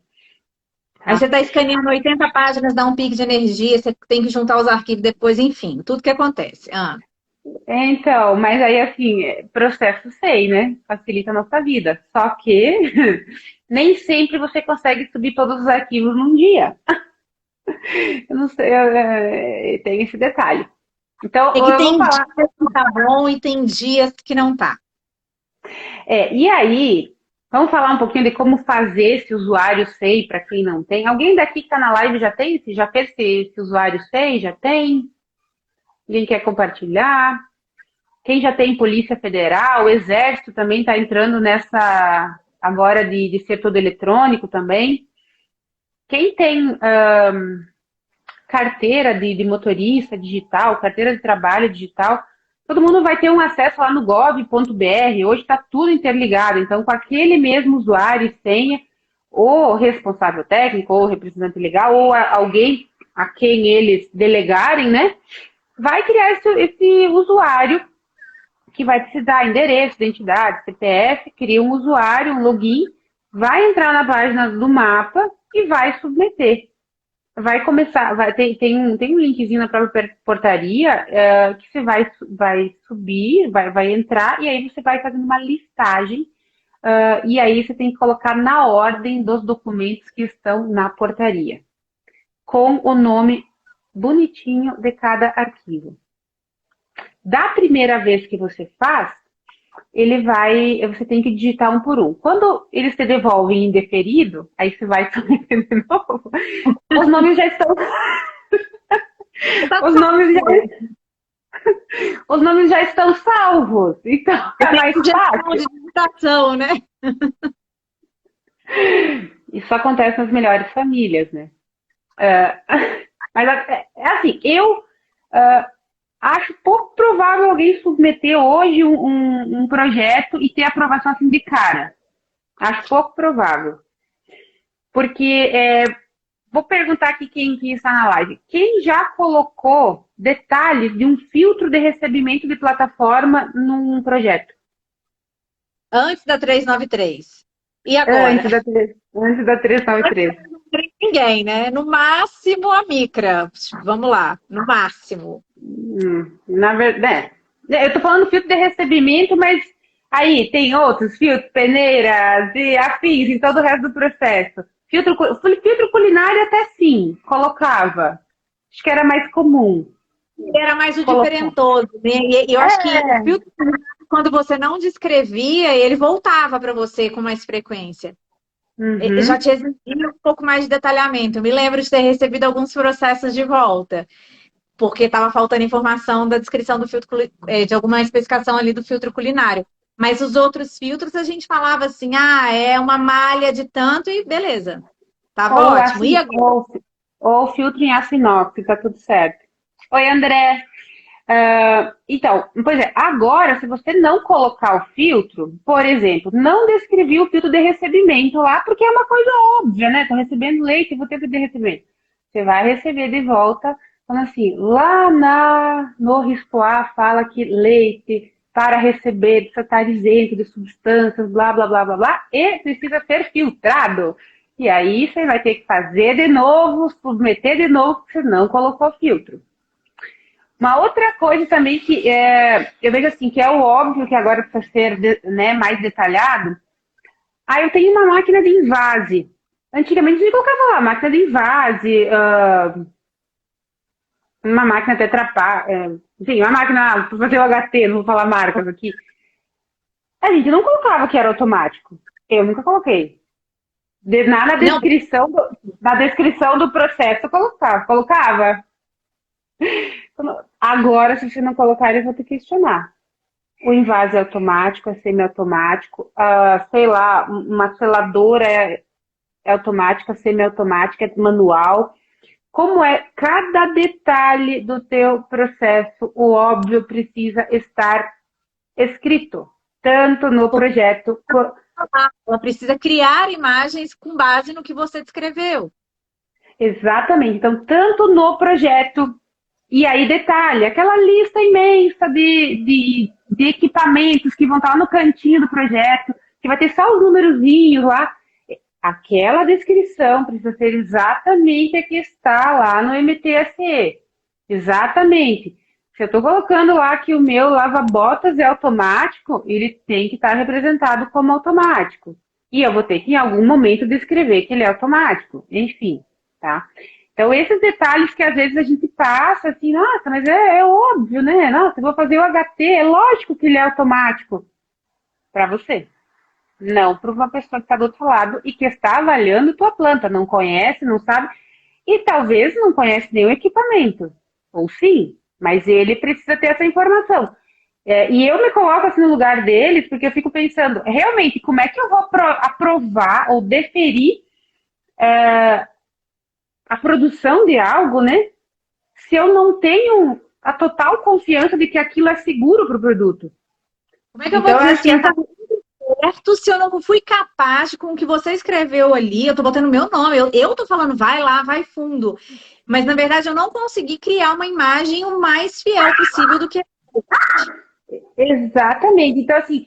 aí você Tá? está escaneando 80 páginas, dá um pico de energia, você tem que juntar os arquivos depois, enfim, tudo que acontece. Então, mas aí assim, processo sei, né? Facilita a nossa vida. Só que nem sempre você consegue subir todos os arquivos num dia. Eu não sei, tem esse detalhe. Então, É que eu vou tem falar. dias que tá bom e tem dias que não tá. E aí, vamos falar um pouquinho de como fazer esse usuário SEI para quem não tem. Alguém daqui que está na live já tem? Já fez esse usuário SEI? Já tem? Alguém quer compartilhar? Quem já tem Polícia Federal, o Exército também está entrando nessa agora de ser todo eletrônico também. Quem tem carteira de motorista digital, carteira de trabalho digital, todo mundo vai ter um acesso lá no gov.br. Hoje está tudo interligado, então com aquele mesmo usuário e senha, o responsável técnico, ou representante legal, ou alguém a quem eles delegarem, né? Vai criar esse usuário que vai precisar endereço, identidade, CPF, cria um usuário, um login, vai entrar na página do mapa e vai submeter. Vai começar, tem um linkzinho na própria portaria que você vai subir, vai entrar, e aí você vai fazendo uma listagem, e aí você tem que colocar na ordem dos documentos que estão na portaria, com o nome bonitinho de cada arquivo. Da primeira vez que você faz, você tem que digitar um por um. Quando eles te devolvem indeferido, aí você vai submeter de novo, os nomes já estão, Tá os nomes já, os nomes já estão salvos, então é mais sugestão de fácil. digitação, né? Isso acontece nas melhores famílias, né? É, mas é assim, eu acho pouco provável alguém submeter hoje um projeto e ter aprovação assim de cara. Acho pouco provável. Porque vou perguntar aqui quem está na live. Quem já colocou detalhes de um filtro de recebimento de plataforma num projeto? Antes da 393. E agora? Antes da 393. Não tem ninguém, né? No máximo a micra. Vamos lá, no máximo. Na verdade, eu tô falando filtro de recebimento, mas aí tem outros filtros, peneiras e afins em todo o resto do processo. Filtro culinário até sim, colocava. Acho que era mais comum Era mais o colocar. diferentoso, né? E eu acho que o É. filtro, quando você não descrevia, ele voltava para você com mais frequência. Já Uhum. te exigia um pouco mais de detalhamento. Eu me lembro de ter recebido alguns processos de volta, porque estava faltando informação da descrição do filtro, de alguma especificação ali do filtro culinário. Mas os outros filtros a gente falava assim, é uma malha de tanto e beleza, tava Ou, ótimo. E assim, agora? ou filtro em aço inox, tá tudo certo. Oi, André. Então, pois é, agora, se você não colocar o filtro, por exemplo, não descrevi o filtro de recebimento lá, porque é uma coisa óbvia, né? Estou recebendo leite, vou ter filtro de recebimento. Você vai receber de volta, falando assim, lá no risco A fala que leite para receber precisa estar isento de substâncias, blá, blá, blá, blá, blá, e precisa ser filtrado. E aí você vai ter que fazer de novo, submeter de novo, porque você não colocou filtro. Uma outra coisa também que eu vejo assim, que é o óbvio que agora precisa ser né, mais detalhado. Eu tenho uma máquina de invase. Antigamente a gente colocava lá, máquina de invase, uma máquina Tetra Pak, enfim, uma máquina para fazer o HT, não vou falar marcas aqui. A gente não colocava que era automático. Eu nunca coloquei. Na Não, descrição do processo eu colocava. Colocava. Agora, se você não colocar, eu vou ter que questionar. O invase é automático, é semiautomático, sei lá, uma seladora é automática, semiautomática, é manual. Como é cada detalhe do teu processo, o óbvio precisa estar escrito, tanto no projeto. ela precisa criar imagens com base no que você descreveu. Exatamente. Então, tanto no projeto, e aí detalhe, aquela lista imensa de equipamentos que vão estar lá no cantinho do projeto, que vai ter só os numerozinhos lá. Aquela descrição precisa ser exatamente a que está lá no MTSE. Exatamente. Se eu estou colocando lá que o meu lava-botas é automático, ele tem que estar representado como automático. E eu vou ter que, em algum momento, descrever que ele é automático. Enfim, tá? Então, esses detalhes que às vezes a gente passa assim, nossa, mas é óbvio, né? Nossa, eu vou fazer o HT, é lógico que ele é automático para você. Não para uma pessoa que está do outro lado e que está avaliando tua planta, não conhece, não sabe, e talvez não conhece nenhum equipamento. Ou sim, mas ele precisa ter essa informação. E eu me coloco assim no lugar deles, porque eu fico pensando, realmente, como é que eu vou aprovar ou deferir a produção de algo, né? Se eu não tenho a total confiança de que aquilo é seguro para o produto. Como é que eu vou Então, eu dizer acho que assim, essa. tá certo se eu não fui capaz com o que você escreveu ali? Eu tô botando meu nome, eu tô falando, vai lá, vai fundo. Mas na verdade eu não consegui criar uma imagem o mais fiel possível do que. Exatamente. Então, assim,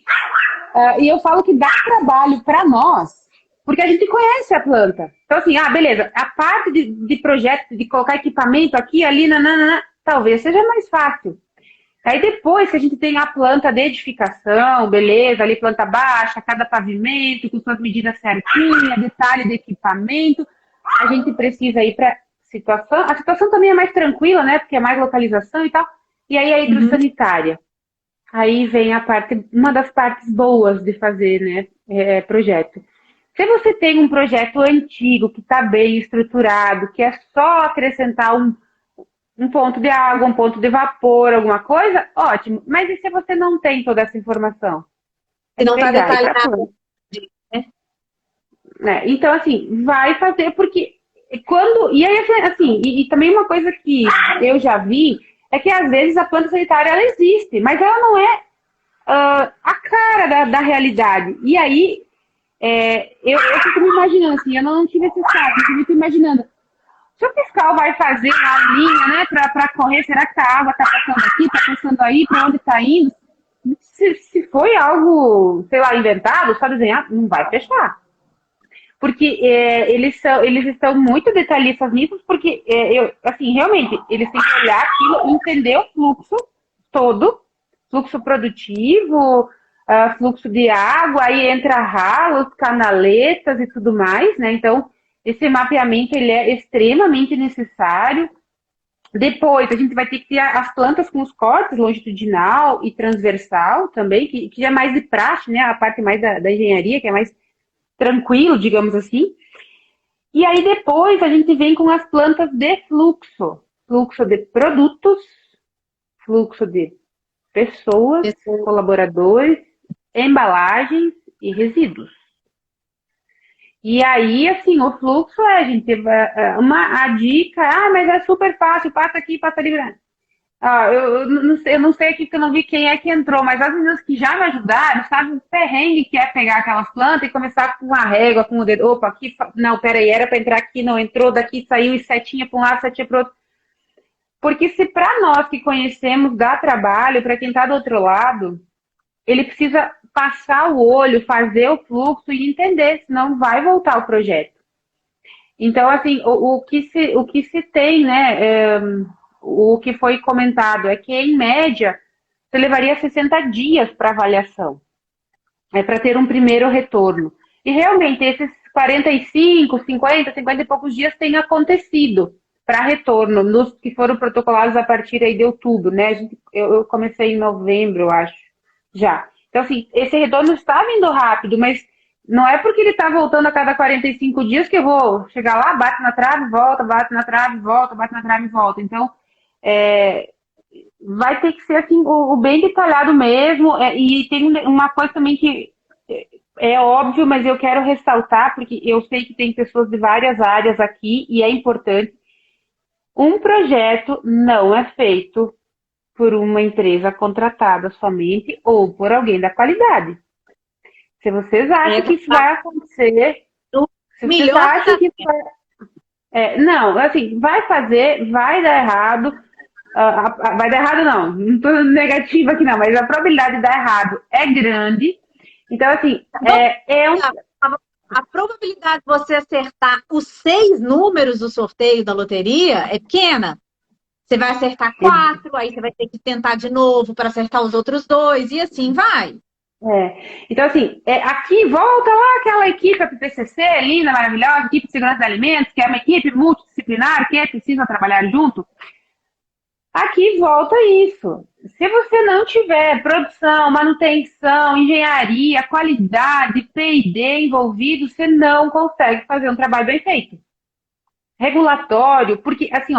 e eu falo que dá trabalho para nós, porque a gente conhece a planta. Então, assim, beleza, a parte de projeto, de colocar equipamento aqui, ali, nananana, talvez seja mais fácil. Aí depois que a gente tem a planta de edificação, beleza, ali planta baixa, cada pavimento, com suas medidas certinhas, detalhe de equipamento, a gente precisa ir para situação. A situação também é mais tranquila, né? Porque é mais localização e tal. E aí a Uhum. hidrossanitária. Aí vem a parte, uma das partes boas de fazer, né, projeto. Se você tem um projeto antigo que está bem estruturado, que é só acrescentar um ponto de água, um ponto de vapor, alguma coisa, ótimo. Mas e se você não tem toda essa informação? Se É não está pegar e para detalhado, plano. né? Né? Então, assim, vai fazer, porque quando. E aí, assim, e também uma coisa que eu já vi é que às vezes a planta sanitária ela existe, mas ela não é a cara da realidade. E aí, eu fico me imaginando assim, eu não tive esse caso, eu fico imaginando. Se o fiscal vai fazer uma linha, né, para correr, será que a água está passando aqui, está passando aí, para onde está indo? Se foi algo, sei lá, inventado, só desenhar, não vai fechar. Porque eles estão muito detalhistas nisso, porque, assim, realmente, eles têm que olhar aquilo e entender o fluxo todo, fluxo produtivo, fluxo de água, aí entra ralos, canaletas e tudo mais, né? Então, esse mapeamento, ele é extremamente necessário. Depois, a gente vai ter que ter as plantas com os cortes longitudinal e transversal também, que é mais de praxe, né? A parte mais da engenharia, que é mais tranquilo, digamos assim. E aí depois a gente vem com as plantas de fluxo. Fluxo de produtos, fluxo de pessoas, colaboradores, embalagens e resíduos. E aí, assim, o fluxo gente, a dica, mas é super fácil, passa aqui, passa ali. Eu não sei aqui porque eu não vi quem é que entrou, mas as meninas que já me ajudaram, sabe o perrengue que é pegar aquelas plantas e começar com a régua, com o dedo. Opa, aqui, não, peraí, era para entrar aqui, não entrou, daqui saiu e setinha para um lado, setinha para outro. Porque se para nós que conhecemos dá trabalho, para quem está do outro lado, ele precisa passar o olho, fazer o fluxo e entender, senão vai voltar o projeto. Então, assim, o que se tem, né? O que foi comentado é que, em média, você levaria 60 dias para avaliação, para ter um primeiro retorno. E realmente, esses 45, 50 e poucos dias têm acontecido para retorno, nos que foram protocolados a partir aí de outubro, né? Eu comecei em novembro, eu acho, já. Então, assim, esse retorno está vindo rápido, mas não é porque ele está voltando a cada 45 dias que eu vou chegar lá, bate na trave, volta, bate na trave, volta, bate na trave, volta. Então, vai ter que ser assim, o bem detalhado mesmo. E tem uma coisa também que é óbvio, mas eu quero ressaltar, porque eu sei que tem pessoas de várias áreas aqui e é importante. Um projeto não é feito por uma empresa contratada somente ou por alguém da qualidade. Se vocês acham que isso vai acontecer, se vocês acham que isso vai... não, assim, vai fazer, vai dar errado. Vai dar errado não estou negativa aqui não, mas a probabilidade de dar errado é grande. Então, assim, a probabilidade de você acertar os 6 números do sorteio da loteria é pequena. Você vai acertar 4, aí você vai ter que tentar de novo para acertar os outros 2, e assim vai. Então, assim, aqui volta lá aquela equipe, a PPCC, linda, maravilhosa, equipe de segurança de alimentos, que é uma equipe multidisciplinar, que precisa trabalhar junto. Aqui volta isso. Se você não tiver produção, manutenção, engenharia, qualidade, P&D envolvido, você não consegue fazer um trabalho bem feito. Regulatório, porque, assim,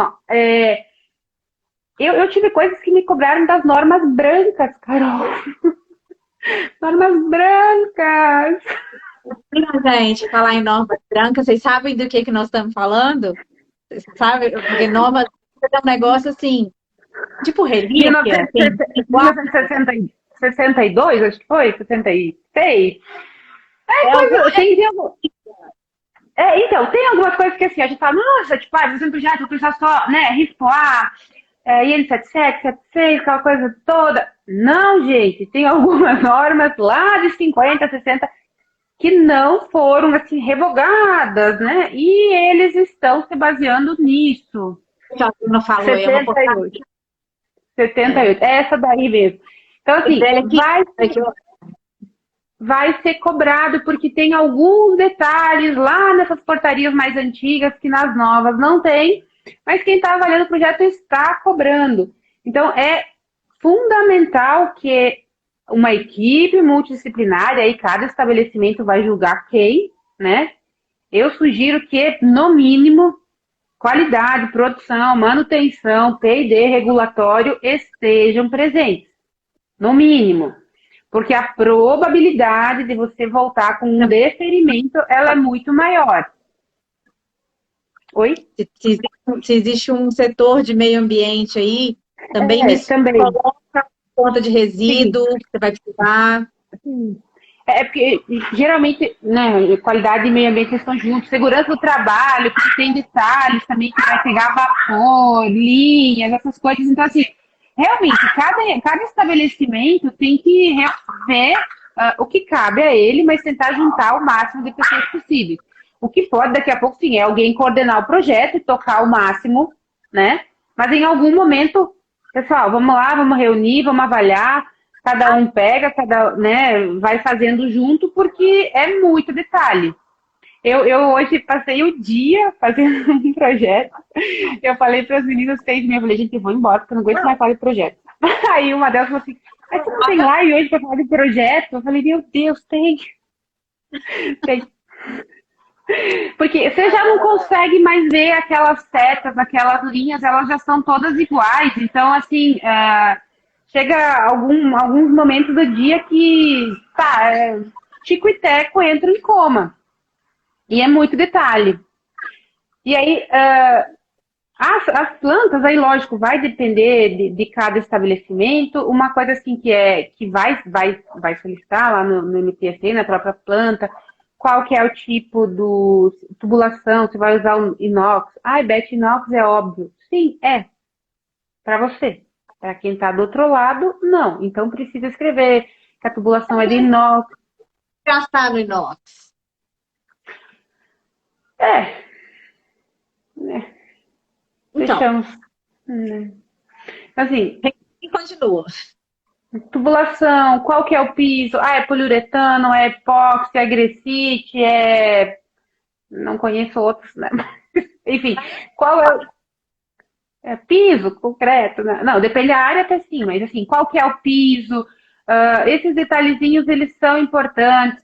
eu tive coisas que me cobraram das normas brancas, Carol. Normas brancas. Gente, falar em normas brancas, vocês sabem do que nós estamos falando? Vocês sabem? Porque normas é um negócio assim, tipo relíquia. 1962, acho que foi, 66. Então, tem algumas coisas que assim, a gente fala, nossa, tipo, você já vou pensar só, né, RIFPOA, IN77, 76, aquela coisa toda. Não, gente, tem algumas normas lá de 50, 60 que não foram, assim, revogadas, né? E eles estão se baseando nisso. Já não falou, 78. 78, é essa daí mesmo. Então, assim, vai ser cobrado porque tem alguns detalhes lá nessas portarias mais antigas que nas novas não tem, mas quem está avaliando o projeto está cobrando. Então, é fundamental que uma equipe multidisciplinar, aí cada estabelecimento vai julgar quem, né? Eu sugiro que, no mínimo, qualidade, produção, manutenção, P&D, regulatório estejam presentes. No mínimo. Porque a probabilidade de você voltar com um deferimento, ela é muito maior. Oi? Se existe um setor de meio ambiente aí, também coloca conta de resíduo, que você vai precisar. Sim. Porque geralmente, né, qualidade e meio ambiente estão juntos. Segurança do trabalho, porque tem detalhes também que vai pegar vapor, linhas, essas coisas. Então, assim, realmente, cada estabelecimento tem que ver o que cabe a ele, mas tentar juntar o máximo de pessoas possíveis. O que pode, daqui a pouco, sim, é alguém coordenar o projeto e tocar o máximo, né? Mas em algum momento, pessoal, vamos lá, vamos reunir, vamos avaliar, cada um pega, né, vai fazendo junto, porque é muito detalhe. Eu hoje passei o dia fazendo um projeto. Eu falei para as meninas que eu falei, gente, eu vou embora, porque eu não aguento mais falar de projeto. Aí uma delas falou assim, mas você não tem live hoje para falar de projeto? Eu falei, meu Deus, tem. Tem. Porque você já não consegue mais ver aquelas setas, aquelas linhas, elas já são todas iguais. Então, assim, chega alguns momentos do dia que, tico e teco entram em coma. E é muito detalhe. E aí, as plantas, aí lógico, vai depender de cada estabelecimento. Uma coisa assim que vai solicitar lá no MTST, na própria planta, qual que é o tipo do tubulação, você vai usar o inox. Beth, inox é óbvio. Sim, é. Para você. Para quem está do outro lado, não. Então precisa escrever que a tubulação é de inox. Gastar no inox. Então, Deixamos. Assim, e continua. tubulação, qual que é o piso? É poliuretano, é epóxi, é grafite, não conheço outros, né? Enfim, qual é piso, concreto? Né? Não, depende da área até sim, mas assim, qual que é o piso? Esses detalhezinhos, eles são importantes.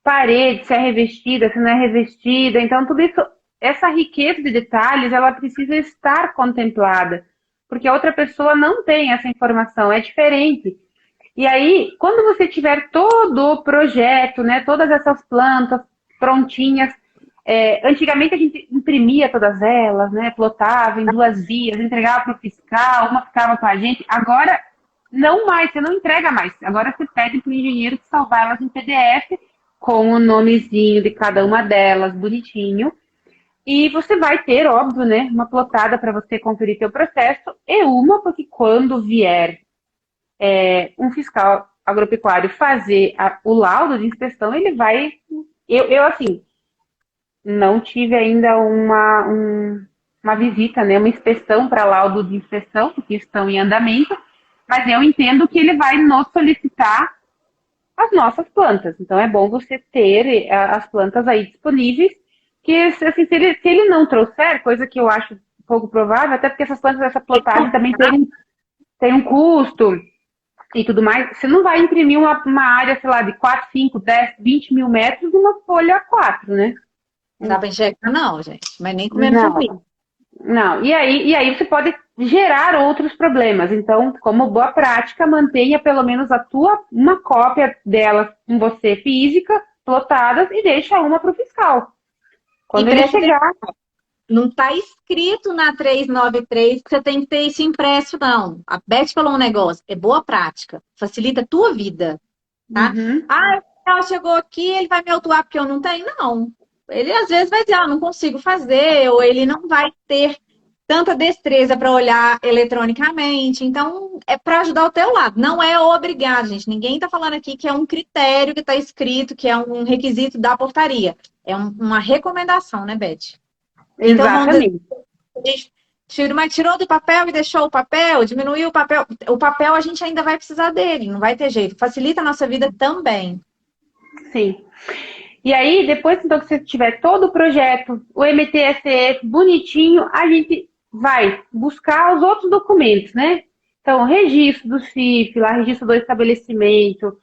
Parede, se é revestida, se não é revestida. Então, tudo isso, essa riqueza de detalhes, ela precisa estar contemplada. Porque a outra pessoa não tem essa informação, é diferente. E aí, quando você tiver todo o projeto, né, todas essas plantas prontinhas, antigamente a gente imprimia todas elas, né, plotava em 2 vias, entregava para o fiscal, uma ficava com a gente. Agora, não mais, você não entrega mais. Agora você pede para o engenheiro salvar elas em PDF, com o nomezinho de cada uma delas, bonitinho. E você vai ter, óbvio, né, uma plotada para você conferir seu processo e uma, porque quando vier um fiscal agropecuário fazer o laudo de inspeção, ele vai... Eu assim, não tive ainda uma visita, né, uma inspeção para laudo de inspeção, porque estão em andamento, mas eu entendo que ele vai nos solicitar as nossas plantas. Então é bom você ter as plantas aí disponíveis, que assim, se ele não trouxer, coisa que eu acho pouco provável, até porque essas plantas, essa plotagem também tem um custo e tudo mais, você não vai imprimir uma área, sei lá, de 4, 5, 10, 20 mil metros numa folha A4, né? Não dá para enxergar, não, gente. Mas nem comendo formiga. Não, e aí você pode gerar outros problemas. Então, como boa prática, mantenha pelo menos uma cópia delas com você física, plotadas, e deixa uma para o fiscal. Quando ele chegar... Não está escrito na 393 que você tem que ter isso impresso, não. A Beth falou um negócio, é boa prática, facilita a tua vida, tá? Uhum. Ela chegou aqui, ele vai me autuar porque eu não tenho? Não. Ele às vezes vai dizer, não consigo fazer, ou ele não vai ter tanta destreza para olhar eletronicamente. Então, é para ajudar o teu lado. Não é obrigado, gente. Ninguém está falando aqui que é um critério que está escrito, que é um requisito da portaria. É uma recomendação, né, Beth? Exatamente. Então, mas tirou do papel e deixou o papel, diminuiu o papel. O papel a gente ainda vai precisar dele, não vai ter jeito. Facilita a nossa vida também. Sim. E aí, depois então, que você tiver todo o projeto, o MTSE bonitinho, a gente vai buscar os outros documentos, né? Então, registro do CIF, lá, registro do estabelecimento,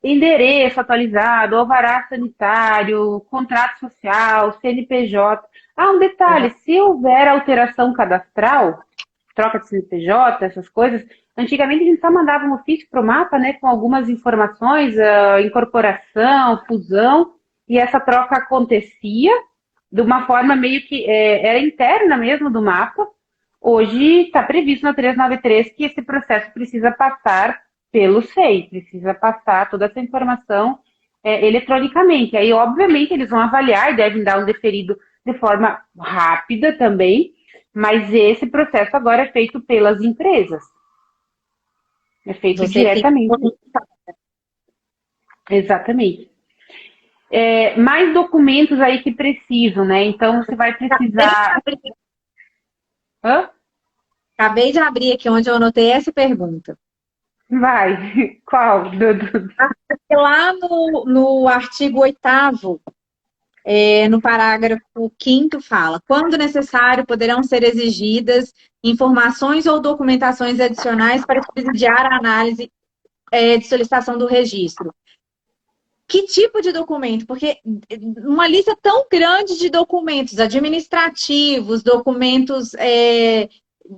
endereço atualizado, alvará sanitário, contrato social, CNPJ. Um detalhe, se houver alteração cadastral, troca de CNPJ, essas coisas, antigamente a gente só mandava um ofício para o mapa, né, com algumas informações, incorporação, fusão, e essa troca acontecia de uma forma meio que era interna mesmo do mapa. Hoje está previsto na 393 que esse processo precisa passar pelo SEI, precisa passar toda essa informação eletronicamente. Aí, obviamente, eles vão avaliar e devem dar um deferido de forma rápida também, Mas esse processo agora é feito pelas empresas. É feito Você tem diretamente. Exatamente. Mais documentos aí que precisam, né? Então, você vai precisar... Hã? Acabei de abrir aqui onde eu anotei essa pergunta. Vai. Qual? Porque lá no artigo 8º, no parágrafo 5º fala: quando necessário, poderão ser exigidas informações ou documentações adicionais para subsidiar a análise, de solicitação do registro. Que tipo de documento? Porque uma lista tão grande de documentos administrativos, documentos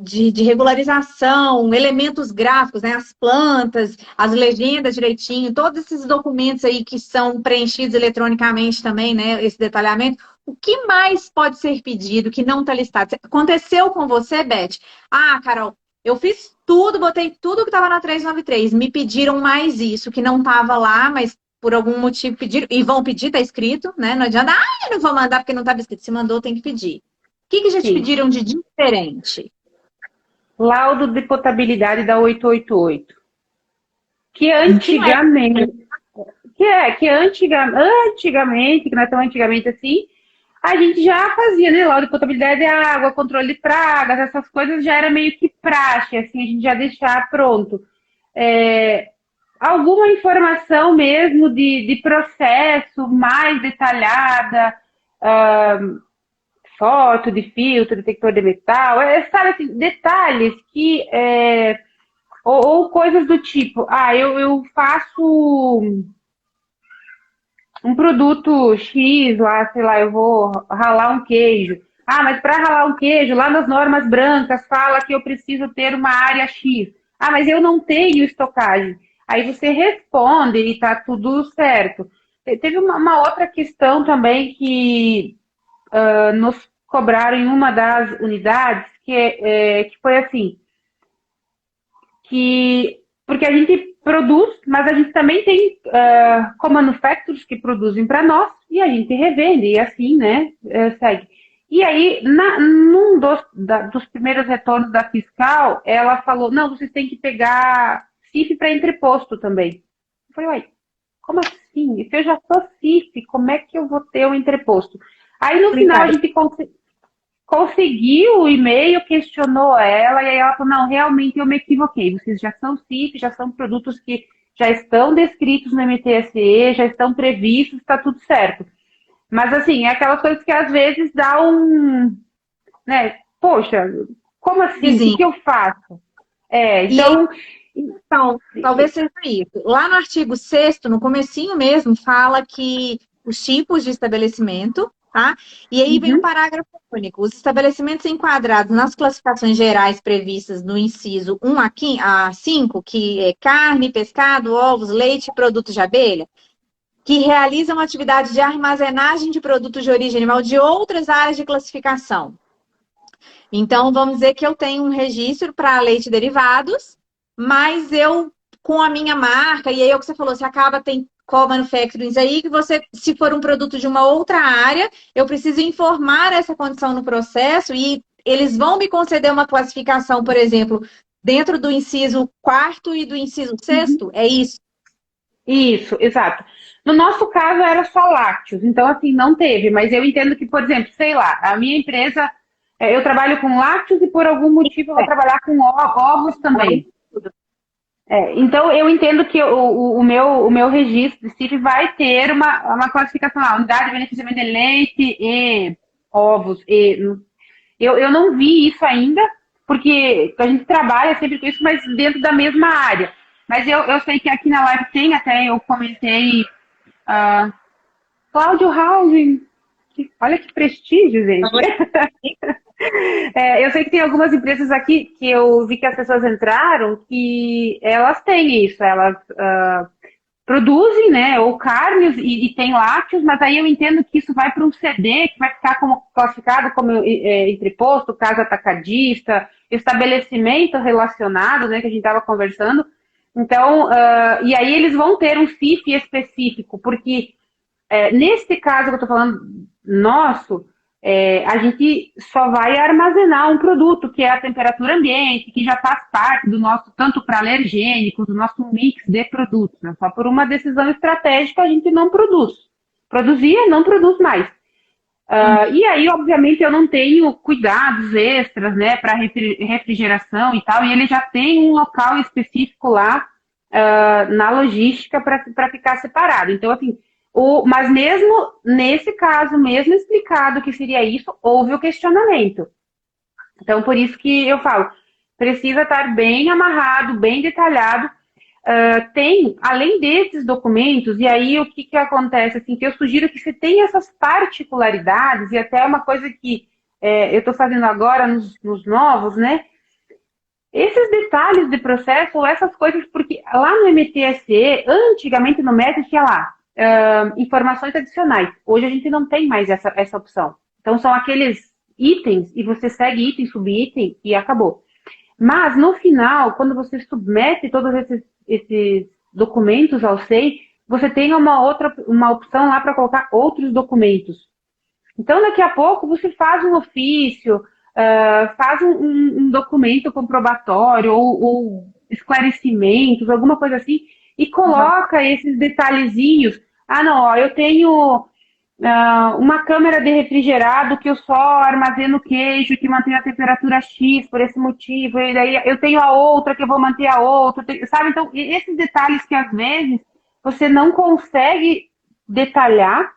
de regularização, elementos gráficos, né, as plantas, as legendas direitinho, todos esses documentos aí que são preenchidos eletronicamente também, né, esse detalhamento. O que mais pode ser pedido que não está listado? Aconteceu com você, Beth? Ah, Carol, eu fiz tudo, botei tudo que estava na 393. Me pediram mais isso, que não estava lá, mas por algum motivo pediram, e vão pedir, tá escrito, né? Não adianta, eu não vou mandar porque não estava escrito. Se mandou, tem que pedir. O que já te Sim. pediram de diferente? Laudo de potabilidade da 888. Que antigamente... antigamente, que não é tão antigamente assim, a gente já fazia, né? Laudo de potabilidade de água, controle de pragas, essas coisas já era meio que praxe, assim, a gente já deixar pronto. Alguma informação mesmo de processo mais detalhada, foto de filtro, detector de metal, sabe assim, detalhes que... ou coisas do tipo, eu faço um produto X lá, sei lá, eu vou ralar um queijo. Mas para ralar um queijo, lá nas normas brancas fala que eu preciso ter uma área X. Mas eu não tenho estocagem. Aí você responde e tá tudo certo. Teve uma outra questão também que nos cobraram em uma das unidades, que foi assim, porque a gente produz, mas a gente também tem co-manufacturers que produzem para nós e a gente revende, e assim, né, segue. E aí, num dos primeiros retornos da fiscal, ela falou, não, vocês têm que pegar CIF para entreposto também. Eu falei, uai, como assim? Se eu já sou CIF, como é que eu vou ter um entreposto? Aí, no final, a gente conseguiu o e-mail, questionou ela, e aí ela falou, não, realmente eu me equivoquei. Vocês já são CIF, já são produtos que já estão descritos no MTSE, já estão previstos, está tudo certo. Mas, assim, é aquelas coisas que às vezes dá né, poxa, como assim? O que eu faço? Então, talvez seja isso. Lá no artigo 6º, no comecinho mesmo, fala que os tipos de estabelecimento, tá? E aí vem um parágrafo único. Os estabelecimentos enquadrados nas classificações gerais previstas no inciso 1 a 5, que é carne, pescado, ovos, leite e produtos de abelha, que realizam atividade de armazenagem de produtos de origem animal de outras áreas de classificação. Então, vamos dizer que eu tenho um registro para leite e derivados, mas eu, com a minha marca, e aí é o que você falou, você acaba, tem co-manufacturings aí, que você, se for um produto de uma outra área, eu preciso informar essa condição no processo e eles vão me conceder uma classificação, por exemplo, dentro do inciso 4º e do inciso 6º, é isso? Isso, exato. No nosso caso era só lácteos, então assim, não teve, mas eu entendo que, por exemplo, sei lá, a minha empresa, eu trabalho com lácteos e por algum motivo eu vou trabalhar com ovos também. Então eu entendo que o meu registro de CIF vai ter uma classificação lá, unidade de beneficiamento de leite e ovos. Eu não vi isso ainda, porque a gente trabalha sempre com isso, mas dentro da mesma área. Mas eu sei que aqui na live tem, até eu comentei, Cláudio Housing. Olha que prestígio, gente. Eu sei que tem algumas empresas aqui que eu vi que as pessoas entraram que elas têm isso, elas produzem, né, ou carnes e tem lácteos, mas aí eu entendo que isso vai para um CD que vai ficar classificado como entreposto, casa atacadista, estabelecimento relacionado, né, que a gente estava conversando. Então, e aí eles vão ter um CIF específico, porque nesse caso que eu estou falando nosso, a gente só vai armazenar um produto que é a temperatura ambiente, que já faz parte do nosso, tanto para alergênicos, do nosso mix de produtos, né? Só por uma decisão estratégica a gente não produz. Produzia, não produz mais. E aí, obviamente, eu não tenho cuidados extras, né, para refrigeração e tal, e ele já tem um local específico lá na logística para ficar separado. Então, assim, mas mesmo nesse caso, mesmo explicado que seria isso, houve o questionamento. Então, por isso que eu falo, precisa estar bem amarrado, bem detalhado. Tem, além desses documentos, e aí o que acontece, assim, que eu sugiro que você tenha essas particularidades, e até uma coisa que eu estou fazendo agora nos novos, né? Esses detalhes de processo, ou essas coisas, porque lá no MTSE, antigamente no MET tinha lá informações adicionais. Hoje a gente não tem mais essa opção. Então são aqueles itens, e você segue item, subitem, e acabou. Mas no final, quando você submete todos esses documentos ao SEI, você tem uma opção lá para colocar outros documentos. Então, daqui a pouco, você faz um ofício, faz um documento comprobatório ou esclarecimentos, alguma coisa assim, e coloca esses detalhezinhos. Ah, não, ó, eu tenho uma câmara de refrigerado que eu só armazeno queijo, que mantém a temperatura X por esse motivo, e daí eu tenho a outra que eu vou manter a outra, sabe? Então, esses detalhes que às vezes você não consegue detalhar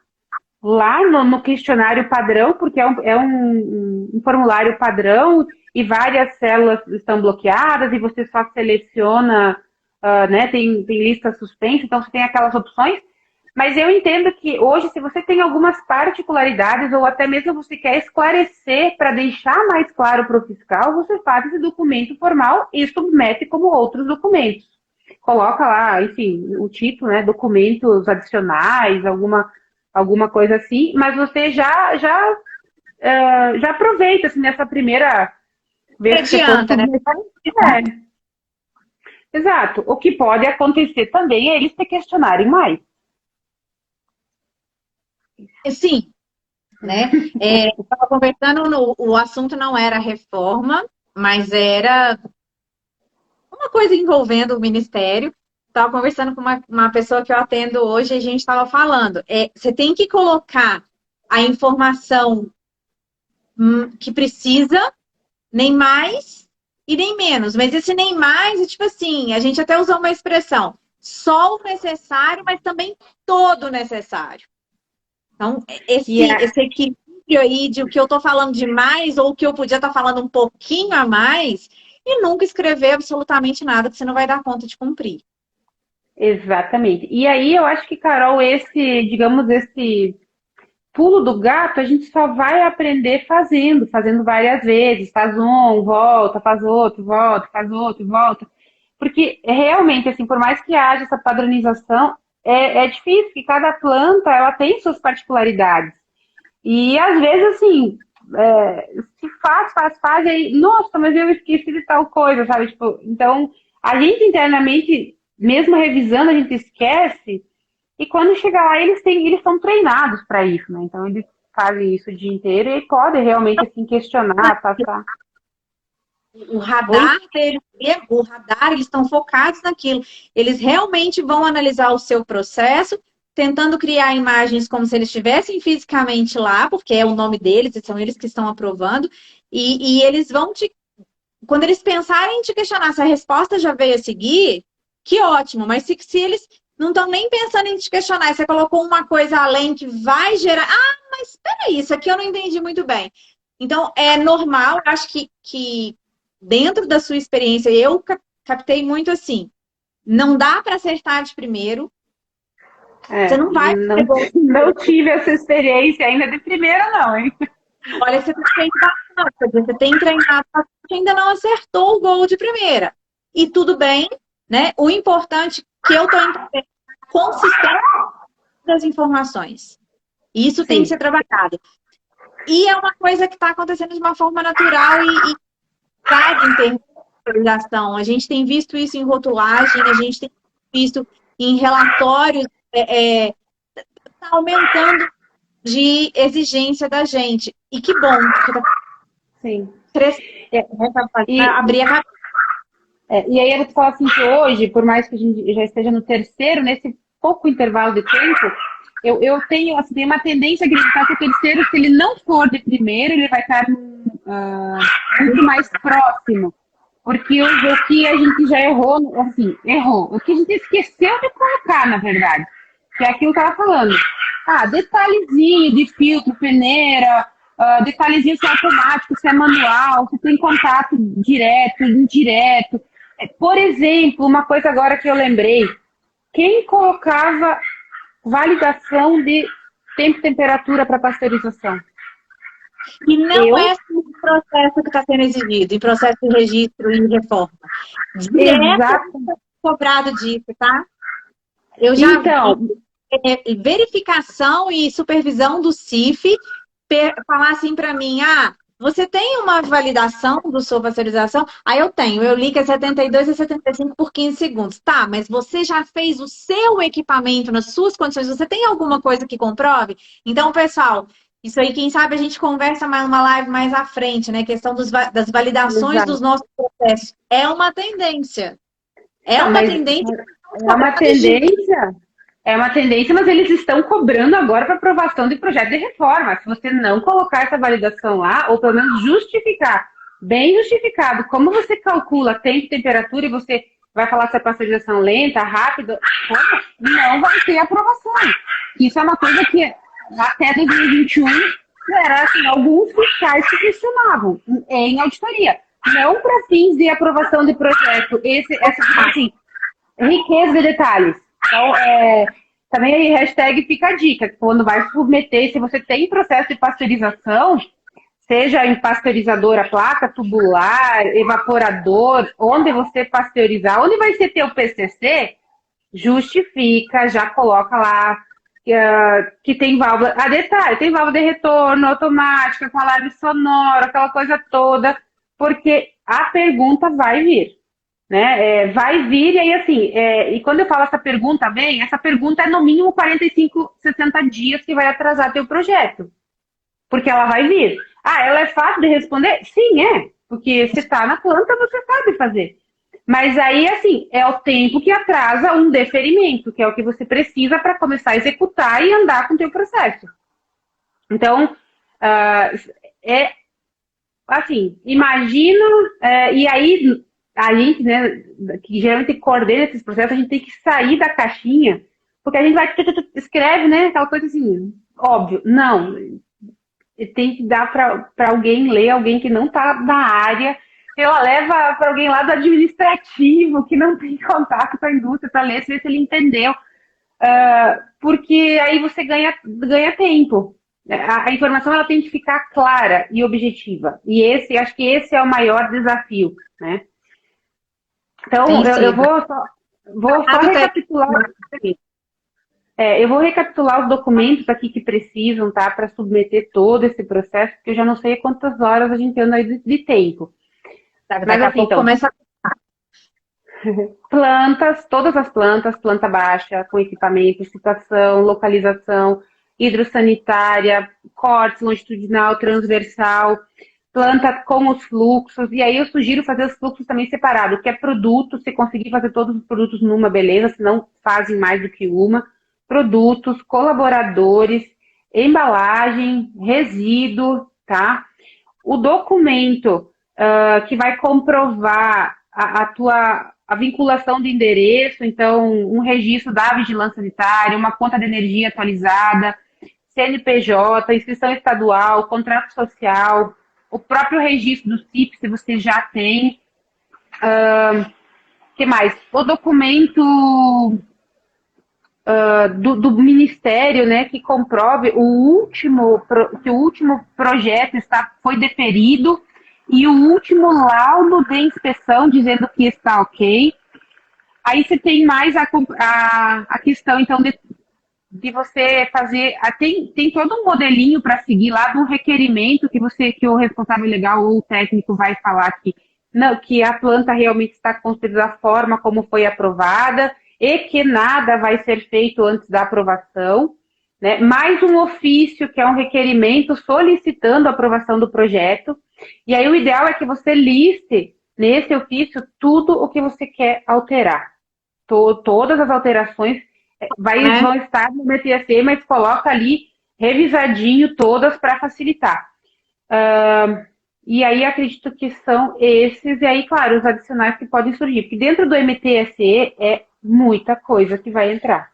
lá no questionário padrão, porque é um formulário padrão e várias células estão bloqueadas e você só seleciona, né? Tem lista suspensa, então você tem aquelas opções. Mas eu entendo que hoje, se você tem algumas particularidades ou até mesmo você quer esclarecer para deixar mais claro para o fiscal, você faz esse documento formal e submete como outros documentos. Coloca lá, enfim, o título, né, documentos adicionais, alguma coisa assim, mas você já aproveita assim, nessa primeira vez que você for submeter. Exato. O que pode acontecer também é eles te questionarem mais. Sim, né? Eu estava conversando, o assunto não era reforma, mas era uma coisa envolvendo o Ministério. Estava conversando com uma pessoa que eu atendo hoje e a gente estava falando. Você tem que colocar a informação que precisa, nem mais e nem menos. Mas esse nem mais é tipo assim, a gente até usou uma expressão, só o necessário, mas também todo o necessário. Então, esse equilíbrio aí de o que eu estou falando demais ou o que eu podia estar falando um pouquinho a mais e nunca escrever absolutamente nada que você não vai dar conta de cumprir. Exatamente. E aí eu acho que, Carol, esse pulo do gato, a gente só vai aprender fazendo várias vezes. Faz um, volta, faz outro, volta, faz outro, volta. Porque realmente, assim, por mais que haja essa padronização, é difícil, porque cada planta ela tem suas particularidades. E às vezes, assim, se faz, e aí, nossa, mas eu esqueci de tal coisa, sabe? Tipo, então, a gente internamente, mesmo revisando, a gente esquece, e quando chegar lá, eles são treinados para isso, né? Então, eles fazem isso o dia inteiro e podem realmente, assim, questionar, passar. O radar deles, eles estão focados naquilo. Eles realmente vão analisar o seu processo, tentando criar imagens como se eles estivessem fisicamente lá, porque é o nome deles, e são eles que estão aprovando, e eles vão quando eles pensarem em te questionar se a resposta já veio a seguir, que ótimo, mas se eles não estão nem pensando em te questionar, você colocou uma coisa além que vai gerar... Ah, mas peraí, isso aqui eu não entendi muito bem. Então, é normal, eu acho que dentro da sua experiência, eu captei muito assim, não dá para acertar de primeiro, você não vai... Não tive essa experiência ainda de primeira, não, hein? Olha, você tem bastante, você tem treinado bastante, ainda não acertou o gol de primeira. E tudo bem, né? O importante que eu estou entendendo é a consistência das informações. Isso tem que ser trabalhado. E é uma coisa que está acontecendo de uma forma natural e em termos de autorização. A gente tem visto isso em rotulagem, a gente tem visto em relatórios, está aumentando de exigência da gente. E que bom, porque tá Sim. crescendo, né, pra abrir a cabeça. E aí eu vou te falar assim que hoje, por mais que a gente já esteja no terceiro, nesse pouco intervalo de tempo, eu tenho, assim, tem uma tendência a acreditar que o terceiro, se ele não for de primeiro, ele vai estar muito mais próximo. Porque o que a gente já errou, assim, errou. O que a gente esqueceu de colocar, na verdade. Que é aquilo que eu estava falando. Detalhezinho de filtro, peneira, detalhezinho se é automático, se é manual, se tem contato direto, indireto. Por exemplo, uma coisa agora que eu lembrei. Quem colocava validação de tempo e temperatura para pasteurização? E não Eu? é só o processo que está sendo exigido, em processo de registro e reforma. Direto Exato. cobrado disso, tá? Eu já Então, vi verificação e supervisão do CIF falar assim para mim, você tem uma validação do sua pasteurização? Aí eu tenho, eu li que é 72 a 75 por 15 segundos. Tá, mas você já fez o seu equipamento nas suas condições? Você tem alguma coisa que comprove? Então, pessoal, isso aí, quem sabe a gente conversa mais numa live mais à frente, né? Questão das validações dos exato. nossos processos. É uma tendência. É Não, uma mas tendência é uma tendência, mas eles estão cobrando agora para aprovação de projeto de reforma. Se você não colocar essa validação lá, ou pelo menos justificar, bem justificado, como você calcula tempo e temperatura e você vai falar se é pasteurização lenta, rápida, não vai ter aprovação. Isso é uma coisa que até 2021 era assim, alguns fiscais que questionavam em auditoria. Não para fins de aprovação de projeto. Assim, riqueza de detalhes. Então, também aí, hashtag fica a dica. Quando vai submeter, se você tem processo de pasteurização, seja em pasteurizador a placa, tubular, evaporador, onde você pasteurizar, onde vai ser teu PCC, justifica, já coloca lá que tem válvula. Detalhe, tem válvula de retorno automática, com alarme sonoro, aquela coisa toda, porque a pergunta vai vir. Né? Vai vir, e aí assim, e quando eu falo essa pergunta é no mínimo 45, 60 dias que vai atrasar teu projeto. Porque ela vai vir. Ela é fácil de responder? Sim, é. Porque se está na planta, você sabe fazer. Mas aí, assim, é o tempo que atrasa um deferimento, que é o que você precisa para começar a executar e andar com o teu processo. Então, assim, imagino, e aí a gente, né, que geralmente coordena esses processos, a gente tem que sair da caixinha, porque a gente vai, escreve, né, aquela coisa assim, óbvio, não, tem que dar para alguém ler, alguém que não está na área, ela leva para alguém lá do administrativo, que não tem contato com a indústria, para ler, ver se ele entendeu, porque aí você ganha tempo. A informação ela tem que ficar clara e objetiva. E acho que esse é o maior desafio, né? Então, eu vou só recapitular. Eu vou recapitular os documentos aqui que precisam, tá? Para submeter todo esse processo, porque eu já não sei quantas horas a gente anda aí de tempo. Mas assim, então, começa plantas, todas as plantas, planta baixa, com equipamento, situação, localização, hidrossanitária, cortes, longitudinal, transversal, planta com os fluxos, e aí eu sugiro fazer os fluxos também separados, que é produto, se conseguir fazer todos os produtos numa, beleza, se não fazem mais do que uma, produtos, colaboradores, embalagem, resíduo, tá? O documento que vai comprovar a vinculação de endereço, então um registro da vigilância sanitária, uma conta de energia atualizada, CNPJ, inscrição estadual, contrato social, o próprio registro do CIP, se você já tem. Que mais? O documento do Ministério, né, que comprove que o último projeto foi deferido e o último laudo de inspeção dizendo que está ok. Aí você tem mais a questão, então, de você fazer. Tem todo um modelinho para seguir lá do requerimento que o responsável legal ou o técnico vai falar que a planta realmente está construída da forma como foi aprovada e que nada vai ser feito antes da aprovação. né? Mais um ofício, que é um requerimento solicitando a aprovação do projeto. E aí o ideal é que você liste nesse ofício tudo o que você quer alterar. Todas as alterações vão estar no MTSC, mas coloca ali revisadinho todas para facilitar. E aí acredito que são esses, e aí, claro, os adicionais que podem surgir. Porque dentro do MTSE é muita coisa que vai entrar.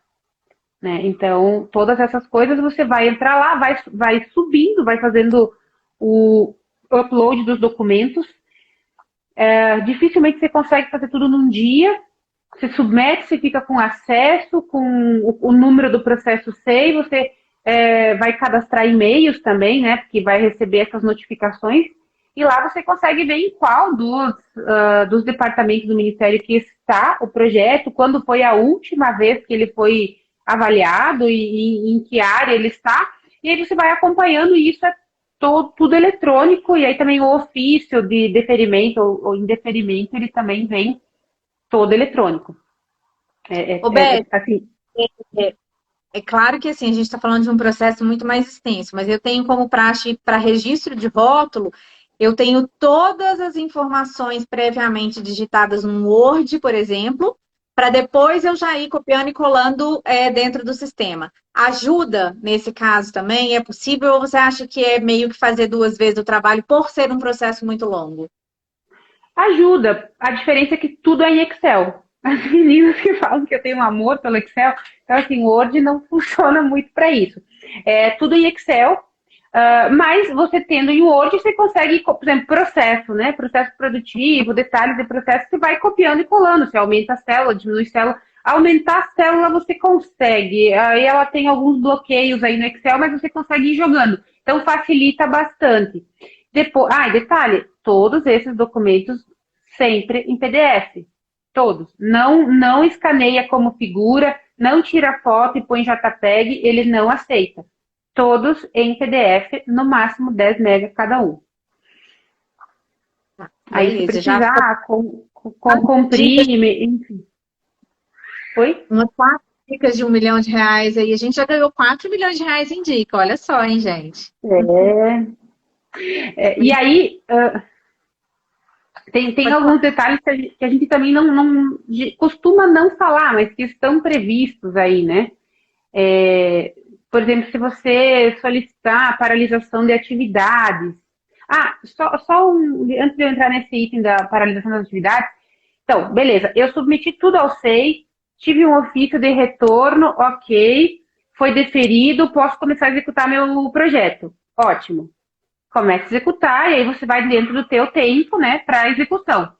Né? Então, todas essas coisas você vai entrar lá, vai subindo, vai fazendo o upload dos documentos. Dificilmente você consegue fazer tudo num dia. Você submete, você fica com acesso, com o número do processo SEI, você vai cadastrar e-mails também, né? Porque vai receber essas notificações. E lá você consegue ver em qual dos departamentos do Ministério que está o projeto, quando foi a última vez que ele foi avaliado e em que área ele está. E aí você vai acompanhando, e isso é tudo eletrônico. E aí também o ofício de deferimento ou indeferimento, ele também vem todo eletrônico. Assim, é claro que assim, a gente está falando de um processo muito mais extenso, mas eu tenho como praxe para registro de rótulo, eu tenho todas as informações previamente digitadas no Word, por exemplo, para depois eu já ir copiando e colando dentro do sistema. Ajuda nesse caso também? É possível ou você acha que é meio que fazer duas vezes o trabalho por ser um processo muito longo? Ajuda. A diferença é que tudo é em Excel. As meninas que falam que eu tenho um amor pelo Excel, então assim, o Word não funciona muito para isso. É tudo em Excel, mas você tendo em Word, você consegue, por exemplo, processo, né? Processo produtivo, detalhes de processo, você vai copiando e colando. Você aumenta a célula, diminui a célula. Aumentar a célula você consegue. Aí ela tem alguns bloqueios aí no Excel, mas você consegue ir jogando. Então facilita bastante. Depois, detalhe, todos esses documentos sempre em PDF. Todos. Não escaneia como figura, não tira foto e põe em JPEG, ele não aceita. Todos em PDF, no máximo 10 MB cada um. Aí se precisar, comprime, enfim. Oi? Umas 4 dicas de R$ 1 milhão aí. A gente já ganhou R$ 4 milhões em dica. Olha só, hein, gente? E aí, tem alguns detalhes que a gente também não costuma não falar, mas que estão previstos aí, né? Por exemplo, se você solicitar a paralisação de atividades. Antes de eu entrar nesse item da paralisação das atividades, então, beleza, eu submeti tudo ao SEI, tive um ofício de retorno, ok, foi deferido, posso começar a executar meu projeto. Ótimo. Começa a executar, e aí você vai dentro do teu tempo, né, para execução.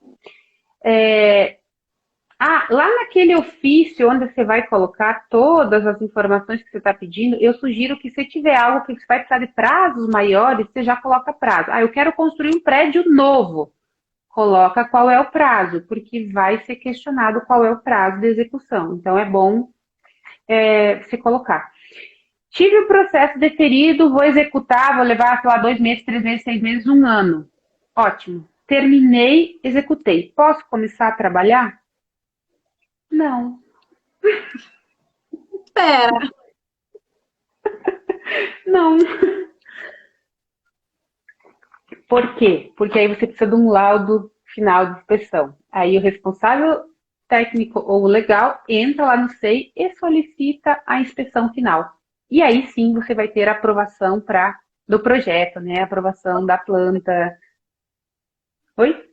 Lá naquele ofício onde você vai colocar todas as informações que você está pedindo, eu sugiro que se tiver algo que você vai precisar de prazos maiores, você já coloca prazo. Eu quero construir um prédio novo. Coloca qual é o prazo, porque vai ser questionado qual é o prazo de execução. Então, é bom você colocar. Tive o processo deferido, vou executar, vou levar, sei lá, 2 meses, 3 meses, 6 meses, 1 ano. Ótimo. Terminei, executei. Posso começar a trabalhar? Não. Espera. Não. Por quê? Porque aí você precisa de um laudo final de inspeção. Aí o responsável técnico ou legal entra lá no SEI e solicita a inspeção final. E aí sim você vai ter a aprovação do projeto, né? A aprovação da planta. Oi?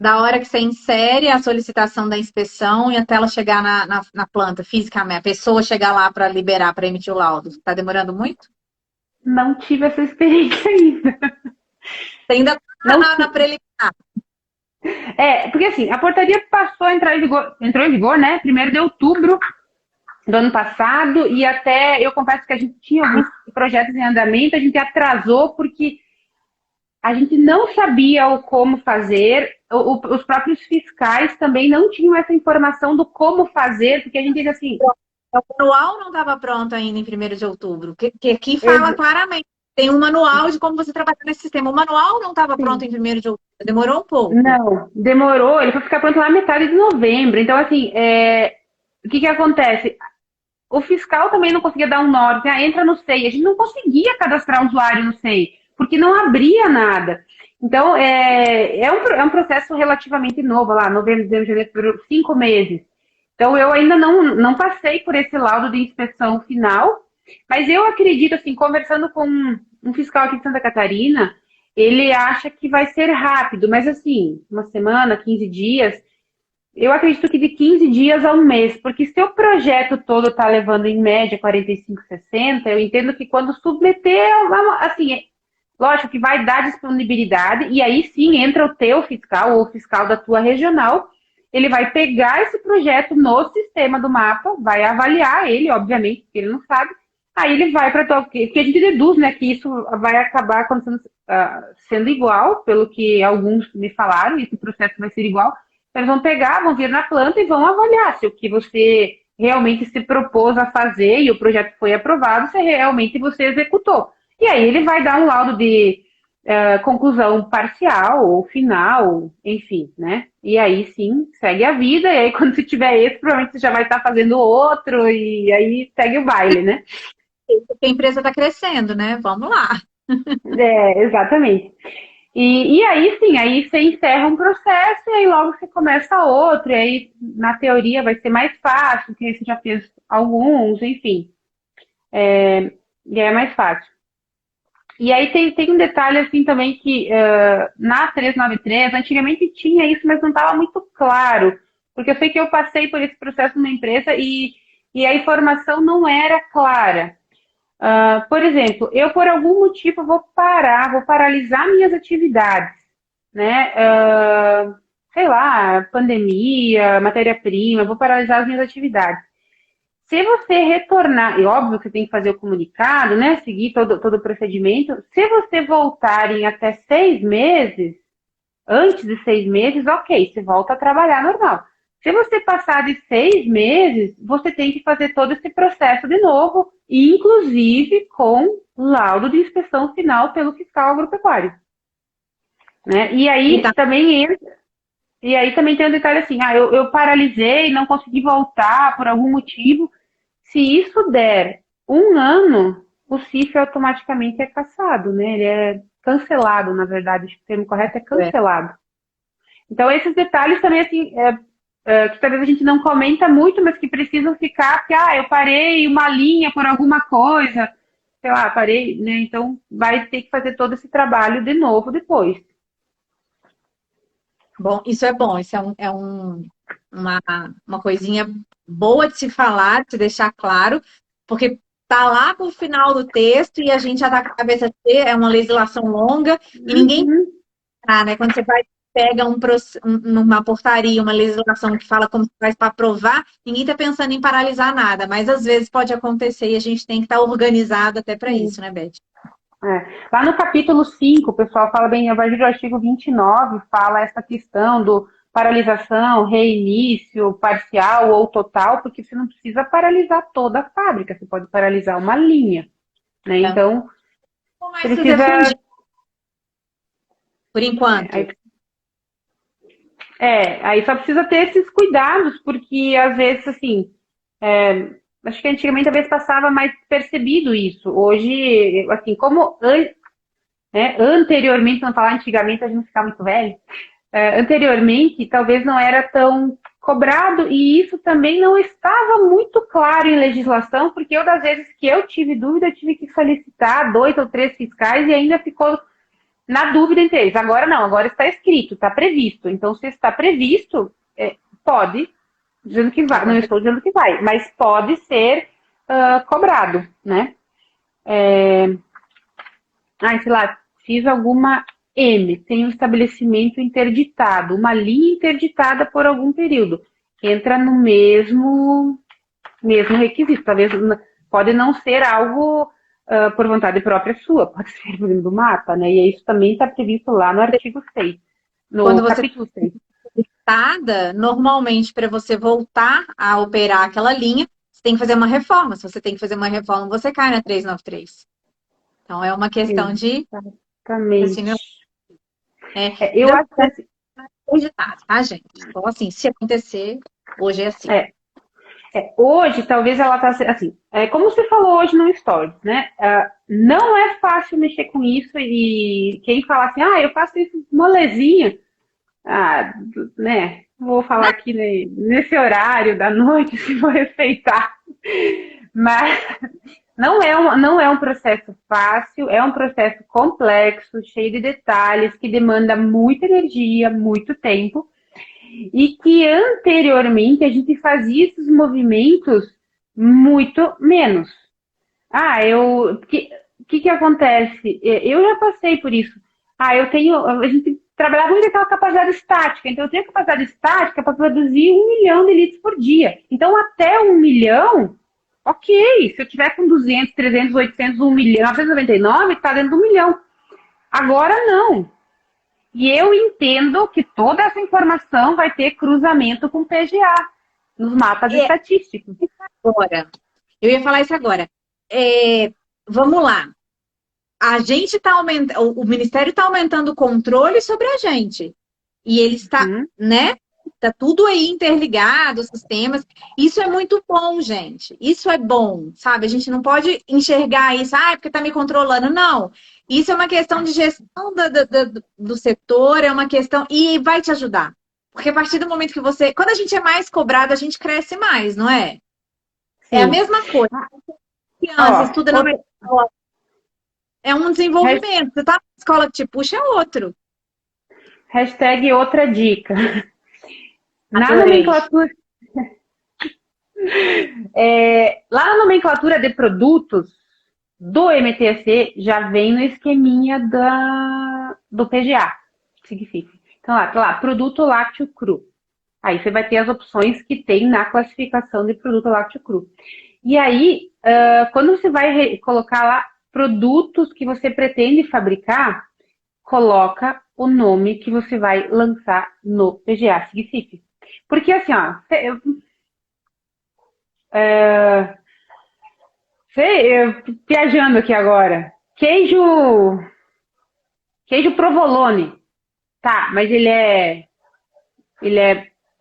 Da hora que você insere a solicitação da inspeção e até ela chegar na planta, fisicamente, a pessoa chegar lá para liberar, para emitir o laudo. Está demorando muito? Não tive essa experiência ainda. Você ainda está na preliminar. Porque assim, a portaria passou a entrou em vigor, né? 1º de outubro do ano passado, e até eu confesso que a gente tinha alguns projetos em andamento, a gente atrasou porque a gente não sabia o como fazer, os próprios fiscais também não tinham essa informação do como fazer, porque a gente diz assim... O manual não estava pronto ainda em 1º de outubro, que aqui fala claramente, tem um manual de como você trabalha nesse sistema. O manual não estava pronto em 1º de outubro, demorou um pouco. Não, demorou, ele foi ficar pronto lá na metade de novembro. Então, assim, o que acontece? o fiscal também não conseguia dar um norte, entra no SEI. A gente não conseguia cadastrar usuário no SEI, porque não abria nada. Então, é um processo relativamente novo, lá, novembro, dezembro, janeiro, fevereiro, 5 meses. Então, eu ainda não passei por esse laudo de inspeção final, mas eu acredito, assim, conversando com um fiscal aqui de Santa Catarina, ele acha que vai ser rápido, mas assim, uma semana, 15 dias, eu acredito que de 15 dias a um mês, porque se o projeto todo está levando em média 45, 60, eu entendo que quando submeter, assim, lógico que vai dar disponibilidade, e aí sim entra o teu fiscal ou o fiscal da tua regional, ele vai pegar esse projeto no sistema do mapa, vai avaliar ele, obviamente, porque ele não sabe, aí ele vai para tua. Porque a gente deduz, né, que isso vai acabar acontecendo, sendo igual, pelo que alguns me falaram, esse processo vai ser igual. Eles vão pegar, vão vir na planta e vão avaliar se o que você realmente se propôs a fazer e o projeto foi aprovado, se realmente você executou. E aí ele vai dar um laudo de conclusão parcial ou final, enfim, né? E aí sim, segue a vida, e aí quando você tiver esse, provavelmente você já vai estar fazendo outro, e aí segue o baile, né? Porque a empresa está crescendo, né? Vamos lá. Exatamente. E aí sim, aí você encerra um processo e aí logo você começa outro, e aí na teoria vai ser mais fácil, porque você já fez alguns, enfim. E é mais fácil. E aí tem um detalhe assim também que na 393, antigamente tinha isso, mas não estava muito claro. Porque eu sei que eu passei por esse processo numa empresa e a informação não era clara. Por exemplo, eu por algum motivo vou paralisar minhas atividades, né? Sei lá, pandemia, matéria-prima, vou paralisar as minhas atividades. Se você retornar, e óbvio que você tem que fazer o comunicado, né? Seguir todo o procedimento. Se você voltar em até 6 meses, antes de 6 meses, ok, você volta a trabalhar normal. Se você passar de 6 meses, você tem que fazer todo esse processo de novo, inclusive com laudo de inspeção final pelo fiscal agropecuário. Né? Então, E aí também tem um detalhe assim, eu paralisei, não consegui voltar por algum motivo. Se isso der um ano, o CIF automaticamente é cassado, né? Ele é cancelado, na verdade, acho que o termo correto é cancelado. Então, esses detalhes também, assim, que talvez a gente não comenta muito, mas que precisam ficar, porque, eu parei uma linha por alguma coisa, sei lá, parei, né? Então, vai ter que fazer todo esse trabalho de novo depois. bom, isso é bom, isso uma coisinha boa de se falar, de se deixar claro, porque tá lá pro final do texto e a gente já tá com a cabeça cheia, é uma legislação longa e ninguém Uhum. tá, né? Quando você vai pega numa portaria, uma legislação que fala como se faz para aprovar, ninguém tá pensando em paralisar nada, mas às vezes pode acontecer e a gente tem que estar organizado até para isso, né, Beth? Lá no capítulo 5, o pessoal fala bem, a partir do artigo 29, fala essa questão do paralisação, reinício, parcial ou total, porque você não precisa paralisar toda a fábrica, você pode paralisar uma linha, né? Então, Mais se precisa... fundir, por enquanto. Aí só precisa ter esses cuidados, porque às vezes, assim, acho que antigamente talvez passava mais percebido isso. Hoje, assim, anteriormente, não falar antigamente, a gente fica muito velho, anteriormente talvez não era tão cobrado e isso também não estava muito claro em legislação, porque eu das vezes que eu tive dúvida, eu tive que solicitar 2 ou 3 fiscais e ainda ficou na dúvida entre eles. Agora não, agora está escrito, está previsto. Então, se está previsto, pode, dizendo que vai, não estou dizendo que vai, mas pode ser cobrado, né? Sei lá, fiz alguma tem um estabelecimento interditado, uma linha interditada por algum período. Entra no mesmo requisito. Talvez pode não ser algo por vontade própria sua, pode ser dentro do mapa, né? E isso também está previsto lá no artigo 6, no capítulo 6. Normalmente, para você voltar a operar aquela linha, você tem que fazer uma reforma. Se você tem que fazer uma reforma, você cai na 393. Então, é uma questão de... Exatamente. Eu acho que é tá, gente? Então, assim, se acontecer, hoje é assim. Hoje, talvez ela tá assim, como você falou hoje no Stories, né? Não é fácil mexer com isso e quem fala assim, eu faço isso molezinha, ah, né? Vou falar aqui nesse horário da noite, se vou respeitar. Mas não é um processo fácil, é um processo complexo, cheio de detalhes, que demanda muita energia, muito tempo, e que anteriormente a gente fazia esses movimentos muito menos. O que acontece? Eu já passei por isso. A gente trabalhava muito com aquela capacidade estática, então eu tenho capacidade estática para produzir 1 milhão de litros por dia. Então, até 1 milhão, ok, se eu tiver com 200, 300, 800, 1 milhão, 999, está dentro do 1 milhão. Agora não. E eu entendo que toda essa informação vai ter cruzamento com PGA, nos mapas estatísticos. Agora, eu ia falar isso agora. Vamos lá. A gente está aumentando, o Ministério está aumentando o controle sobre a gente. E ele está, né? Tá tudo aí interligado, os sistemas. Isso é muito bom, gente. Isso é bom, sabe? A gente não pode enxergar isso, porque tá me controlando. Não. Isso é uma questão de gestão do setor, é uma questão. E vai te ajudar. Porque a partir do momento que você. Quando a gente é mais cobrado, a gente cresce mais, não é? Sim. É a mesma coisa. Criança, estuda na escola. É um desenvolvimento. Você tá na escola que te puxa, é outro. Hashtag outra dica. Na nomenclatura. Lá na nomenclatura de produtos do MTSE já vem no esqueminha do PGA. Significa. Então, lá, produto lácteo cru. Aí você vai ter as opções que tem na classificação de produto lácteo cru. E aí, quando você vai colocar lá produtos que você pretende fabricar, coloca o nome que você vai lançar no PGA Significa. Porque assim, viajando aqui agora, queijo provolone, tá? Mas ele é,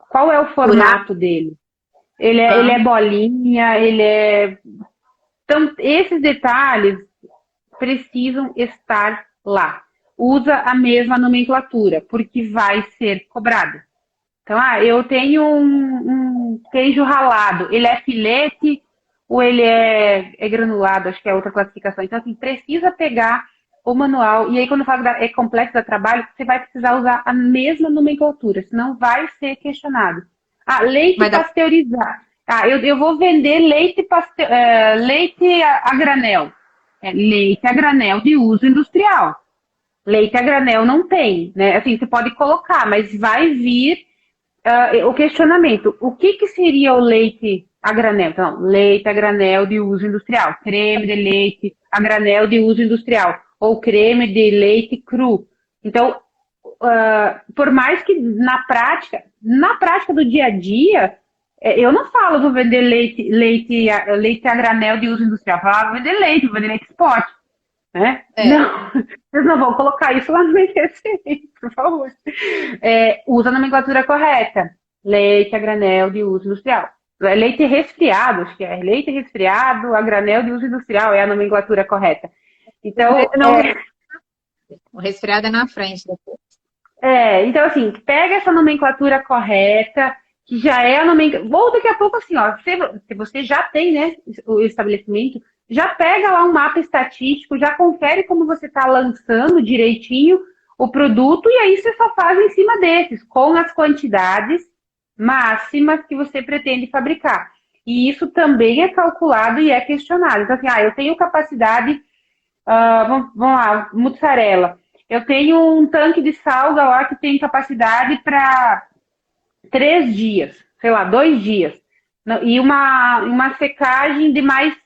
qual é o formato dele? Ele é bolinha, então esses detalhes precisam estar lá. Usa a mesma nomenclatura, porque vai ser cobrado. Então, eu tenho um queijo ralado. Ele é filete ou ele é granulado? Acho que é outra classificação. Então, assim, precisa pegar o manual. E aí, quando eu falo é complexo da trabalho, você vai precisar usar a mesma nomenclatura, senão vai ser questionado. Leite pasteurizado. Eu vou vender leite a granel. Leite a granel de uso industrial. Leite a granel não tem, né? Assim, você pode colocar, mas vai vir o questionamento. O que seria o leite a granel? Então, leite a granel de uso industrial. Creme de leite a granel de uso industrial. Ou creme de leite cru. Então, por mais que na prática do dia a dia, eu não falo vou vender leite a granel de uso industrial. Eu falo, vou vender leite spot. Né? Não, vocês não vão colocar isso lá no MTSE, por favor. Usa a nomenclatura correta. Leite a granel de uso industrial. Leite resfriado, acho que é. Leite resfriado a granel de uso industrial é a nomenclatura correta. Então, o resfriado é na frente depois. Então assim, pega essa nomenclatura correta, que já é a nomenclatura. Ou daqui a pouco, assim, se você já tem, né, o estabelecimento, já pega lá um mapa estatístico, já confere como você está lançando direitinho o produto e aí você só faz em cima desses, com as quantidades máximas que você pretende fabricar. E isso também é calculado e é questionado. Então, assim, eu tenho capacidade, vamos lá, mussarela. Eu tenho um tanque de salga lá que tem capacidade para 3 dias, sei lá, 2 dias. E uma secagem de mais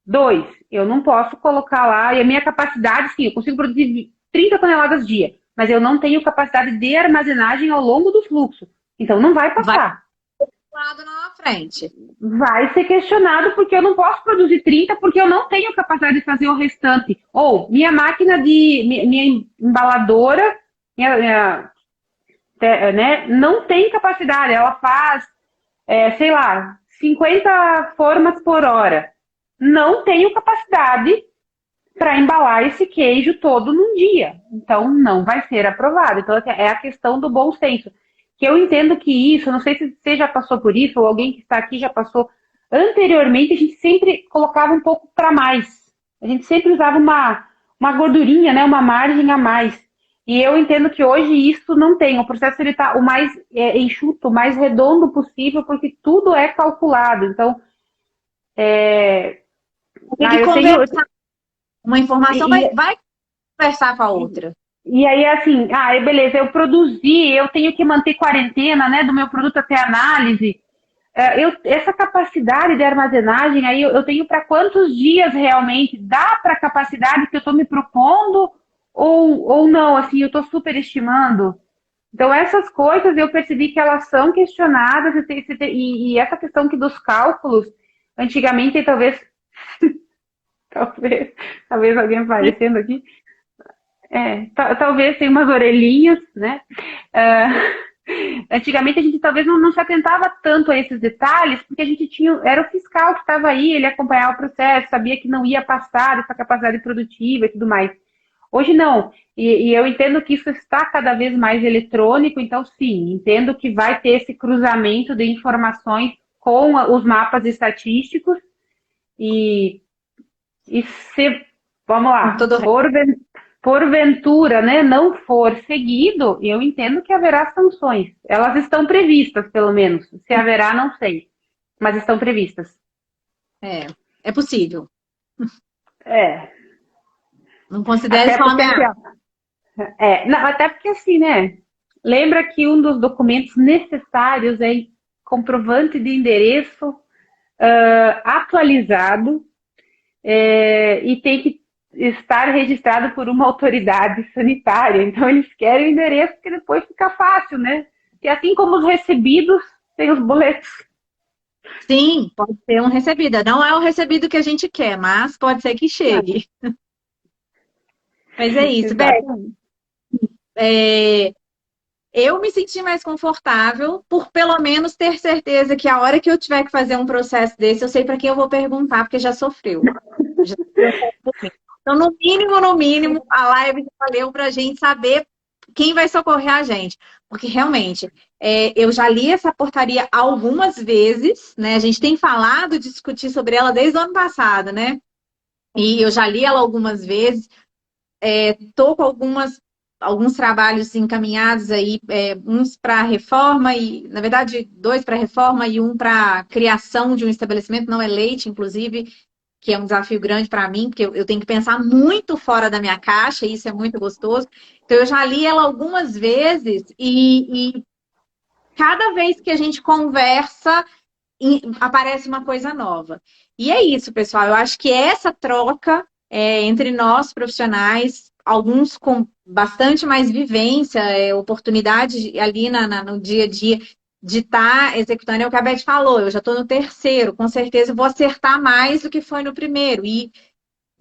2. Eu não posso colocar lá, e a minha capacidade, sim, eu consigo produzir 30 toneladas dia, mas eu não tenho capacidade de armazenagem ao longo do fluxo. Então não vai passar. Vai ser na frente. Vai ser questionado porque eu não posso produzir 30 porque eu não tenho capacidade de fazer o restante. Ou minha máquina minha embaladora, né, não tem capacidade, ela faz sei lá, 50 formas por hora. Não tenho capacidade para embalar esse queijo todo num dia. Então, não vai ser aprovado. Então, assim, é a questão do bom senso. Que eu entendo que isso, não sei se você já passou por isso, ou alguém que está aqui já passou. Anteriormente, a gente sempre colocava um pouco para mais. A gente sempre usava uma gordurinha, né, uma margem a mais. E eu entendo que hoje isso não tem. O processo ele está o mais enxuto, o mais redondo possível, porque tudo é calculado. Então, Tem que eu tenho. conversar. Uma informação E, vai conversar com a outra. E aí, assim, beleza, eu produzi, eu tenho que manter quarentena, né, do meu produto até análise. Essa capacidade de armazenagem, aí eu tenho para quantos dias realmente? Dá para a capacidade que eu estou me propondo ou não? Assim, eu estou superestimando. Então, essas coisas eu percebi que elas são questionadas e essa questão que dos cálculos, antigamente, talvez, talvez, talvez alguém aparecendo aqui, talvez tenha umas orelhinhas, né? Antigamente a gente talvez não se atentava tanto a esses detalhes, porque a gente tinha, era o fiscal que estava aí, ele acompanhava o processo, sabia que não ia passar essa capacidade produtiva e tudo mais. Hoje não, e eu entendo que isso está cada vez mais eletrônico, então sim, entendo que vai ter esse cruzamento de informações com os mapas estatísticos e se, vamos Com lá, todo o resto. porventura, né, não for seguido, eu entendo que haverá sanções. Elas estão previstas, pelo menos. Se haverá, não sei. Mas estão previstas. É possível. É. Não considere Até só uma porque, assim, ameaça. não, até porque assim, né? Lembra que um dos documentos necessários é comprovante de endereço atualizado e tem que estar registrado por uma autoridade sanitária. Então, eles querem o endereço que depois fica fácil, né? E assim como os recebidos, tem os boletos. Sim, pode ser um recebido. Não é o recebido que a gente quer, mas pode ser que chegue. Mas é isso, Beth. Exatamente. É, eu me senti mais confortável por pelo menos ter certeza que a hora que eu tiver que fazer um processo desse, eu sei para quem eu vou perguntar, porque já sofreu. Já sofreu por mim. Então, no mínimo, a live já valeu para a gente saber quem vai socorrer a gente. Porque realmente, eu já li essa portaria algumas vezes, né? A gente tem falado, discutir sobre ela desde o ano passado, né? E eu já li ela algumas vezes. Estou com alguns trabalhos encaminhados aí, uns para reforma e, na verdade, dois para reforma e um para criação de um estabelecimento, não é leite, inclusive, que é um desafio grande para mim, porque eu tenho que pensar muito fora da minha caixa, e isso é muito gostoso. Então, eu já li ela algumas vezes e cada vez que a gente conversa, aparece uma coisa nova. E é isso, pessoal. Eu acho que essa troca entre nós profissionais, alguns com bastante mais vivência, oportunidade ali no dia a dia de estar executando, é o que a Beth falou. Eu já estou no terceiro, com certeza eu vou acertar mais do que foi no primeiro. E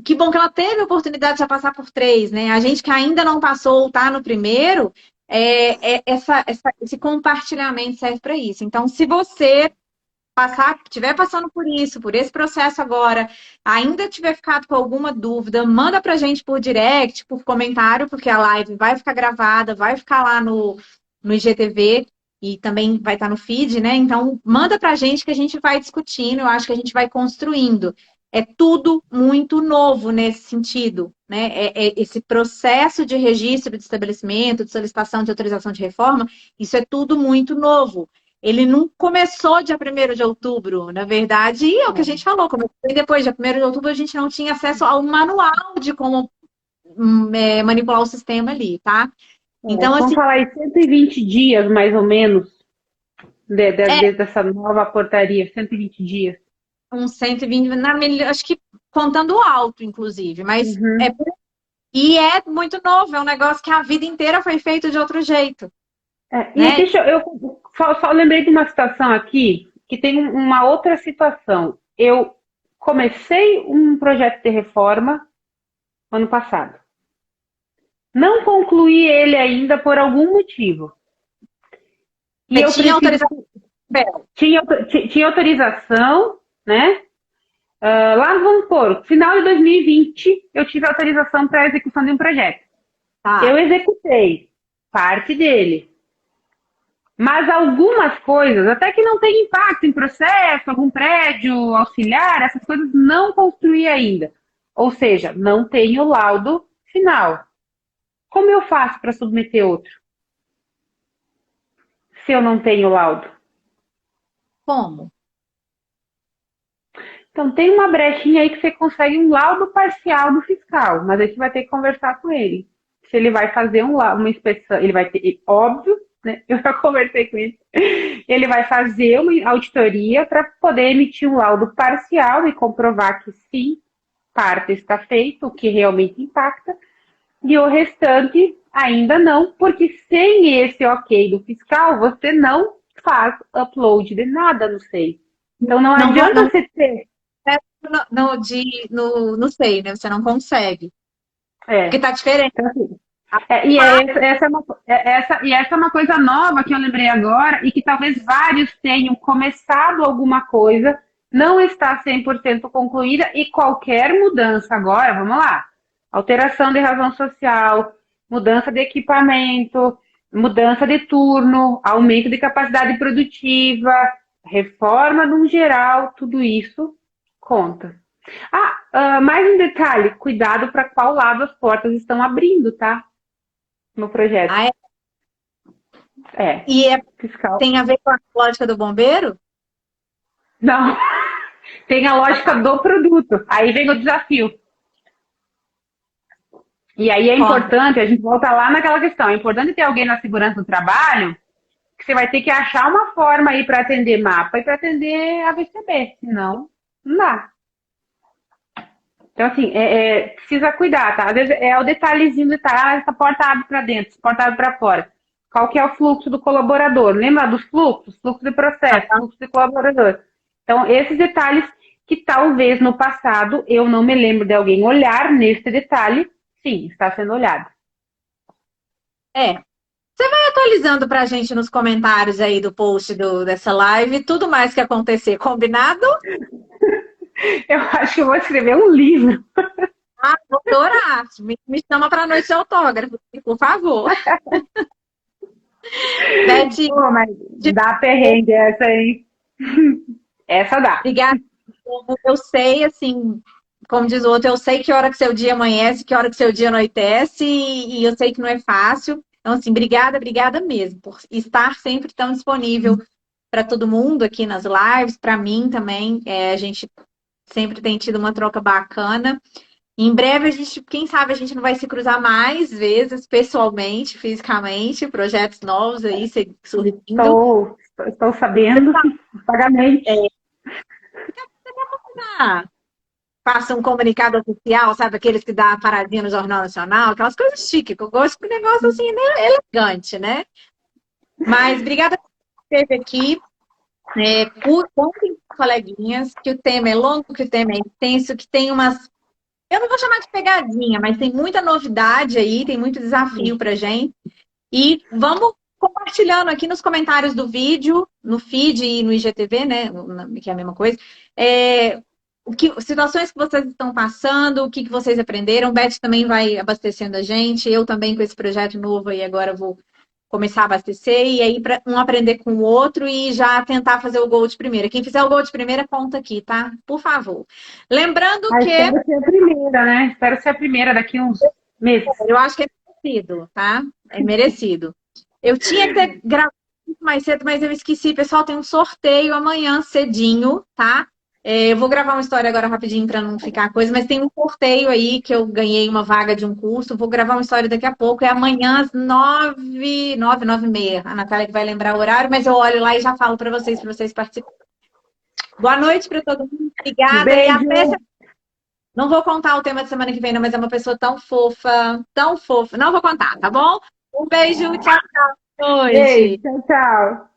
que bom que ela teve a oportunidade de já passar por três, né? A gente que ainda não passou ou está no primeiro, esse compartilhamento serve para isso. Então, se você estiver passando por isso, por esse processo agora, ainda tiver ficado com alguma dúvida, manda pra gente por direct, por comentário, porque a live vai ficar gravada, vai ficar lá no IGTV e também vai estar no feed, né? Então, manda pra gente que a gente vai discutindo, eu acho que a gente vai construindo. É tudo muito novo nesse sentido, né? Esse processo de registro de estabelecimento, de solicitação de autorização de reforma, isso é tudo muito novo. Ele não começou dia 1º de outubro, na verdade, e é o que a gente falou, começou depois, dia 1º de outubro, a gente não tinha acesso ao manual de como manipular o sistema ali, tá? Então, Vamos assim, falar aí 120 dias, mais ou menos, é desde essa nova portaria, 120 dias. uns 120, acho que contando alto, inclusive, mas Uhum. e é muito novo, é um negócio que a vida inteira foi feito de outro jeito, E né? deixa eu só lembrei de uma situação aqui que tem uma outra situação. Eu comecei um projeto de reforma ano passado. Não concluí ele ainda por algum motivo. E Você eu tinha preciso. autorização Tinha autorização, né? Lá, vamos supor, final de 2020, eu tive autorização para a execução de um projeto. Tá. Eu executei parte dele. Mas algumas coisas, até que não tem impacto em processo, algum prédio auxiliar, essas coisas não construí ainda. Ou seja, não tenho laudo final. Como eu faço para submeter outro? Se eu não tenho laudo? Como? Então tem uma brechinha aí que você consegue um laudo parcial do fiscal, mas aí você vai ter que conversar com ele. Se ele vai fazer uma inspeção, ele vai ter, óbvio, né? Eu já conversei com ele. Ele vai fazer uma auditoria para poder emitir um laudo parcial e comprovar que sim, parte está feito, o que realmente impacta, e o restante ainda não, porque sem esse ok do fiscal, você não faz upload de nada no SEI. Então não adianta você ter. No SEI, né? Você não consegue. Porque tá diferente. Então, assim, essa é uma coisa nova que eu lembrei agora e que talvez vários tenham começado alguma coisa, não está 100% concluída e qualquer mudança agora, vamos lá, alteração de razão social, mudança de equipamento, mudança de turno, aumento de capacidade produtiva, reforma no geral, tudo isso conta. Mais um detalhe, cuidado para qual lado as portas estão abrindo, tá? No projeto. E fiscal. Tem a ver com a lógica do bombeiro? Não. Tem a lógica do produto. Aí vem o desafio. E aí é importante, a gente volta lá naquela questão, é importante ter alguém na segurança do trabalho, que você vai ter que achar uma forma aí para atender mapa e para atender a VCB, senão não dá. Então, assim, precisa cuidar, tá? Às vezes é o detalhezinho de essa porta abre para dentro, essa porta abre para fora. Qual que é o fluxo do colaborador? Lembra dos fluxos? Fluxo de processo, fluxo de colaborador. Então, esses detalhes que talvez no passado eu não me lembro de alguém olhar nesse detalhe, sim, está sendo olhado. Você vai atualizando pra gente nos comentários aí do post dessa live, tudo mais que acontecer, combinado? Eu acho que eu vou escrever um livro. Vou adorar. Me chama pra noite de autógrafo, por favor. Beth, mas dá perrengue essa aí. Essa dá. Obrigada. Eu sei, assim, como diz o outro, eu sei que hora que seu dia amanhece, que hora que seu dia anoitece, e eu sei que não é fácil. Então, assim, obrigada mesmo por estar sempre tão disponível para todo mundo aqui nas lives, para mim também. A gente sempre tem tido uma troca bacana. Em breve, quem sabe, a gente não vai se cruzar mais vezes, pessoalmente, fisicamente, projetos novos aí surgindo. Estou sabendo, pagamente. Faça um comunicado oficial, sabe? Aqueles que dá a paradinha no Jornal Nacional, aquelas coisas chiques, que eu gosto de um negócio assim, né? Elegante, né? Mas obrigada por ter esteve aqui. Contem com coleguinhas, que o tema é longo, que o tema é intenso, que tem umas. Eu não vou chamar de pegadinha, mas tem muita novidade aí, tem muito desafio pra gente. E vamos compartilhando aqui nos comentários do vídeo, no feed e no IGTV, né? Que é a mesma coisa. Situações que vocês estão passando, o que vocês aprenderam. O Beth também vai abastecendo a gente. Eu também com esse projeto novo aí agora vou começar a abastecer. E aí um aprender com o outro e já tentar fazer o gol de primeira. Quem fizer o gol de primeira, conta aqui, tá? Por favor. Lembrando que... Espero ser a primeira, né? Espero ser a primeira daqui uns meses. Eu acho que é merecido, tá? É merecido. Eu tinha que ter gravado mais cedo, mas eu esqueci. Pessoal, tem um sorteio amanhã cedinho, tá? Eu vou gravar uma história agora rapidinho para não ficar coisa, mas tem um sorteio aí que eu ganhei uma vaga de um curso. Vou gravar uma história daqui a pouco. É amanhã às 9h30. A Natália que vai lembrar o horário, mas eu olho lá e já falo para vocês participarem. Boa noite para todo mundo. Obrigada. Beijo. E até... Não vou contar o tema de semana que vem, não, mas é uma pessoa tão fofa, tão fofa. Não vou contar, tá bom? Um beijo, tchau, tchau. Boa noite. Beijo, tchau, tchau.